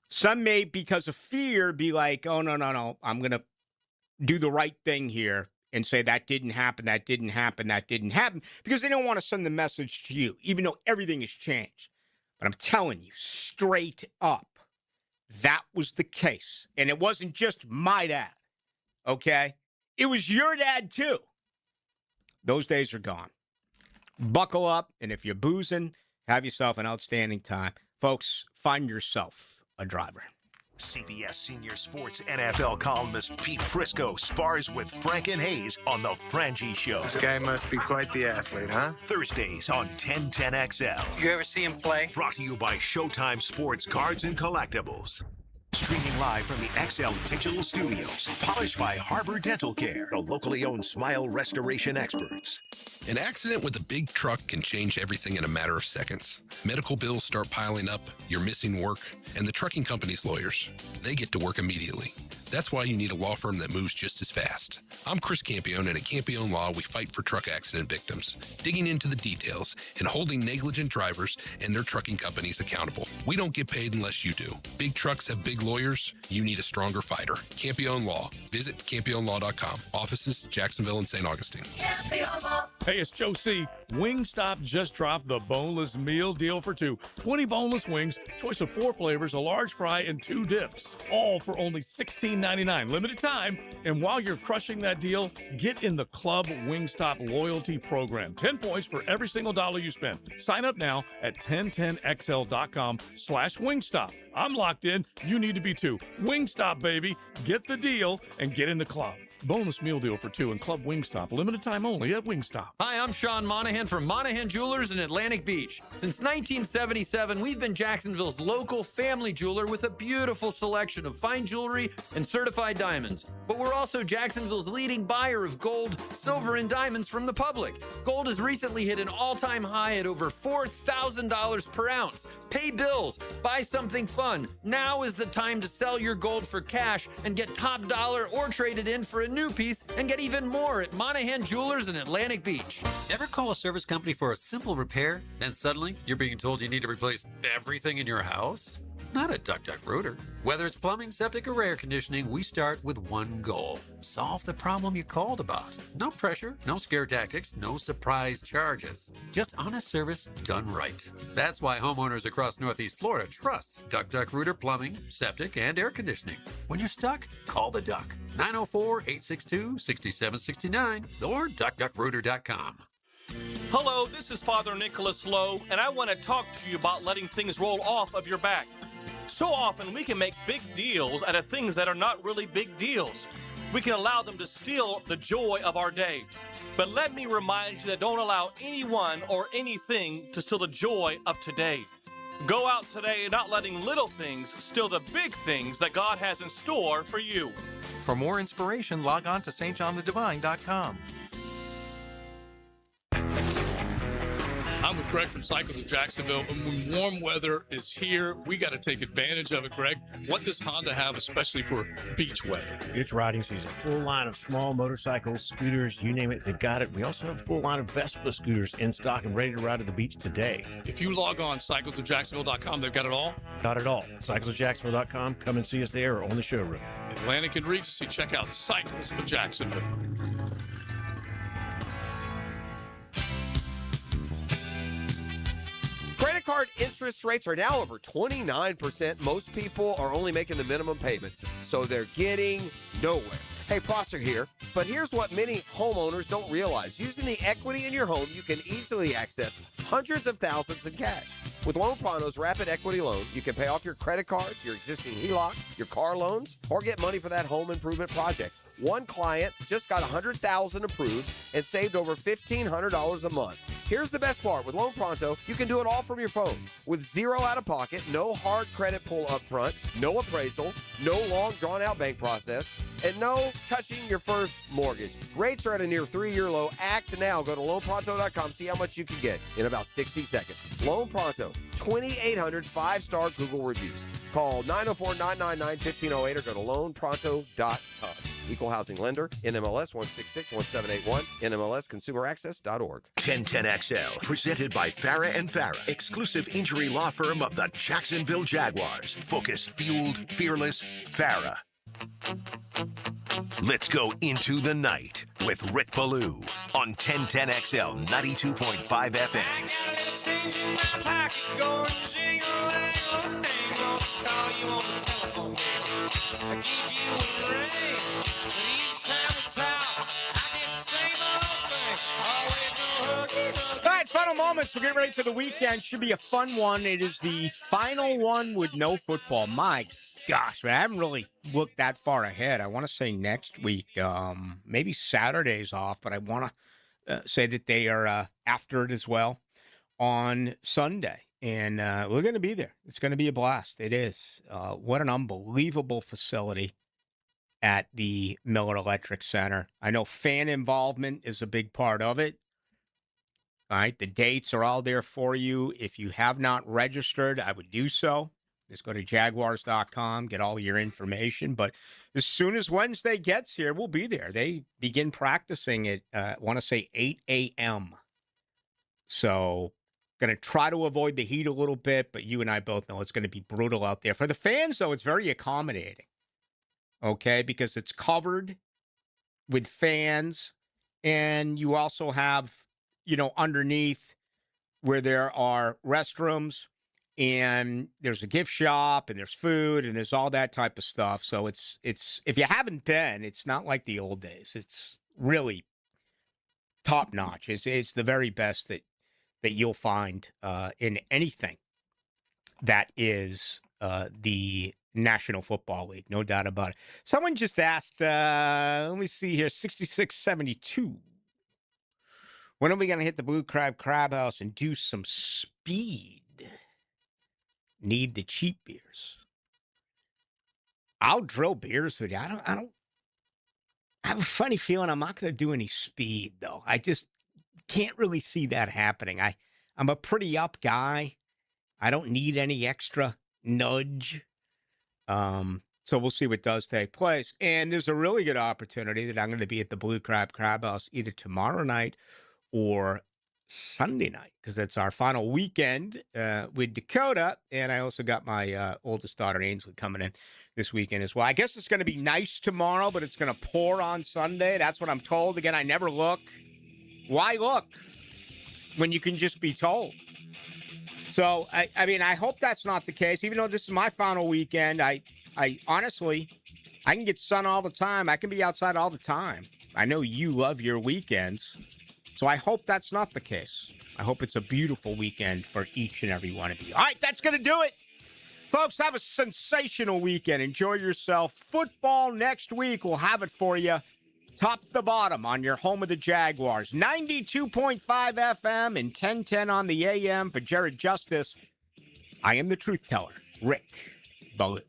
Some may, because of fear, be like, oh, no. I'm going to do the right thing here and say that didn't happen, because they don't want to send the message to you, even though everything has changed. But I'm telling you, straight up, that was the case. And it wasn't just my dad, okay? It was your dad, too. Those days are gone. Buckle up, and if you're boozing, have yourself an outstanding time. Folks, find yourself a driver. CBS Senior Sports NFL columnist Pete Prisco spars with Frank and Hayes on The Frangie Show. This guy must be quite the athlete, huh? Thursdays on 1010XL. You ever see him play? Brought to you by Showtime Sports Cards and Collectibles. Streaming live from the XL Digital Studios. Polished by Harbor Dental Care, the locally owned smile restoration experts. An accident with a big truck can change everything in a matter of seconds. Medical bills start piling up, you're missing work, and the trucking company's lawyers, they get to work immediately. That's why you need a law firm that moves just as fast. I'm Chris Campione, and at Campione Law, we fight for truck accident victims, digging into the details and holding negligent drivers and their trucking companies accountable. We don't get paid unless you do. Big trucks have big lawyers. You need a stronger fighter. Campione Law. Visit CampioneLaw.com. Offices, Jacksonville and St. Augustine. Hey, it's Joe C. Wingstop just dropped the boneless meal deal for two. 20 boneless wings, choice of 4 flavors, a large fry, and 2 dips. All for only $16.99. Limited time. And while you're crushing that deal, get in the Club Wingstop loyalty program. 10 points for every single dollar you spend. Sign up now at 1010xl.com/Wingstop. I'm locked in. You need to be too. Wingstop, baby. Get the deal and get in the club. Bonus meal deal for 2 and Club Wingstop. Limited time only at Wingstop. Hi, I'm Sean Monahan from Monahan Jewelers in Atlantic Beach. Since 1977, we've been Jacksonville's local family jeweler with a beautiful selection of fine jewelry and certified diamonds. But we're also Jacksonville's leading buyer of gold, silver, and diamonds from the public. Gold has recently hit an all-time high at over $4,000 per ounce. Pay bills, buy something fun. Now is the time to sell your gold for cash and get top dollar or trade it in for a new piece and get even more at Monahan Jewelers in Atlantic Beach. Ever call a service company for a simple repair, and suddenly you're being told you need to replace everything in your house? Not at Duck Duck Rooter. Whether it's plumbing, septic, or air conditioning, we start with one goal. Solve the problem you called about. No pressure, no scare tactics, no surprise charges. Just honest service done right. That's why homeowners across Northeast Florida trust Duck Duck Rooter Plumbing, Septic, and Air Conditioning. When you're stuck, call the Duck. 904-862-6769 or duckduckrooter.com. Hello, this is Father Nicholas Lowe, and I want to talk to you about letting things roll off of your back. So often we can make big deals out of things that are not really big deals. We can allow them to steal the joy of our day. But let me remind you that don't allow anyone or anything to steal the joy of today. Go out today and not letting little things steal the big things that God has in store for you. For more inspiration, log on to stjohnthedivine.com. I'm with Greg from Cycles of Jacksonville. And when warm weather is here, we got to take advantage of it, Greg. What does Honda have, especially for beach weather? It's riding season. Full line of small motorcycles, scooters, you name it, they've got it. We also have a full line of Vespa scooters in stock and ready to ride to the beach today. If you log on cyclesofjacksonville.com, they've got it all? Got it all. Cyclesofjacksonville.com. Come and see us there or on the showroom. Atlantic and Regency, check out Cycles of Jacksonville. Credit card interest rates are now over 29%. Most people are only making the minimum payments, so they're getting nowhere. Hey, Prosser here, but here's what many homeowners don't realize. Using the equity in your home, you can easily access hundreds of thousands in cash. With Loan Pronto's Rapid Equity Loan, you can pay off your credit card, your existing HELOC, your car loans, or get money for that home improvement project. One client just got $100,000 approved and saved over $1,500 a month. Here's the best part. With Loan Pronto, you can do it all from your phone. With zero out-of-pocket, no hard credit pull up front, no appraisal, no long drawn-out bank process, and no touching your first mortgage. Rates are at a near 3-year low. Act now. Go to loanpronto.com. See how much you can get in about 60 seconds. Loan Pronto, 2,800 5-star Google reviews. Call 904-999-1508 or go to loanpronto.com. Equal housing lender, NMLS 1661781, NMLSconsumeraccess.org. 1010XL, presented by Farah and Farah, exclusive injury law firm of the Jacksonville Jaguars. Focused, fueled, fearless, Farah. Let's go into the night with Rick Ballou on 1010XL 92.5 FM. I got a little change in my pocket, going jingle-lang-a-lang. Wants to call you on the telephone, baby. I give you a ring, but each time we talk, I get the same old thing. Always no hooky-dooky. All right, final moments. We're getting ready for the weekend. Should be a fun one. It is the final one with no football. My gosh, man, I haven't really looked that far ahead. I want to say next week, maybe Saturday's off, but I want to say that they are after it as well on Sunday. And we're going to be there. It's going to be a blast. It is. What an unbelievable facility at the Miller Electric Center. I know fan involvement is a big part of it. All right. The dates are all there for you. If you have not registered, I would do so. Just go to jaguars.com, get all your information. But as soon as Wednesday gets here, we'll be there. They begin practicing at, I want to say, 8 a.m. So going to try to avoid the heat a little bit, but you and I both know it's going to be brutal out there. For the fans, though, it's very accommodating, okay, because it's covered with fans, and you also have, underneath where there are restrooms, and there's a gift shop, and there's food, and there's all that type of stuff. So it's if you haven't been, it's not like the old days. It's really top notch. It's the very best that you'll find in anything that is the National Football League, no doubt about it. Someone just asked, let me see here, 6672. When are we going to hit the Blue Crab House and do some speed? Need the cheap beers. I'll drill beers with you. I have a funny feeling I'm not going to do any speed, though. I just can't really see that happening. I'm a pretty up guy. I don't need any extra nudge. So we'll see what does take place. And there's a really good opportunity that I'm going to be at the Blue Crab House either tomorrow night or Sunday night, because that's our final weekend with Dakota. And I also got my oldest daughter, Ainsley, coming in this weekend as well. I guess it's going to be nice tomorrow, but it's going to pour on Sunday. That's what I'm told. Again, I never look. Why look when you can just be told? So, I mean, I hope that's not the case. Even though this is my final weekend, I honestly, I can get sun all the time. I can be outside all the time. I know you love your weekends. So I hope that's not the case. I hope it's a beautiful weekend for each and every one of you. All right, that's going to do it. Folks, have a sensational weekend. Enjoy yourself. Football next week. We'll have it for you. Top to bottom on your home of the Jaguars. 92.5 FM and 1010 on the AM. For Jared Justice, I am the truth teller, Rick Ballou.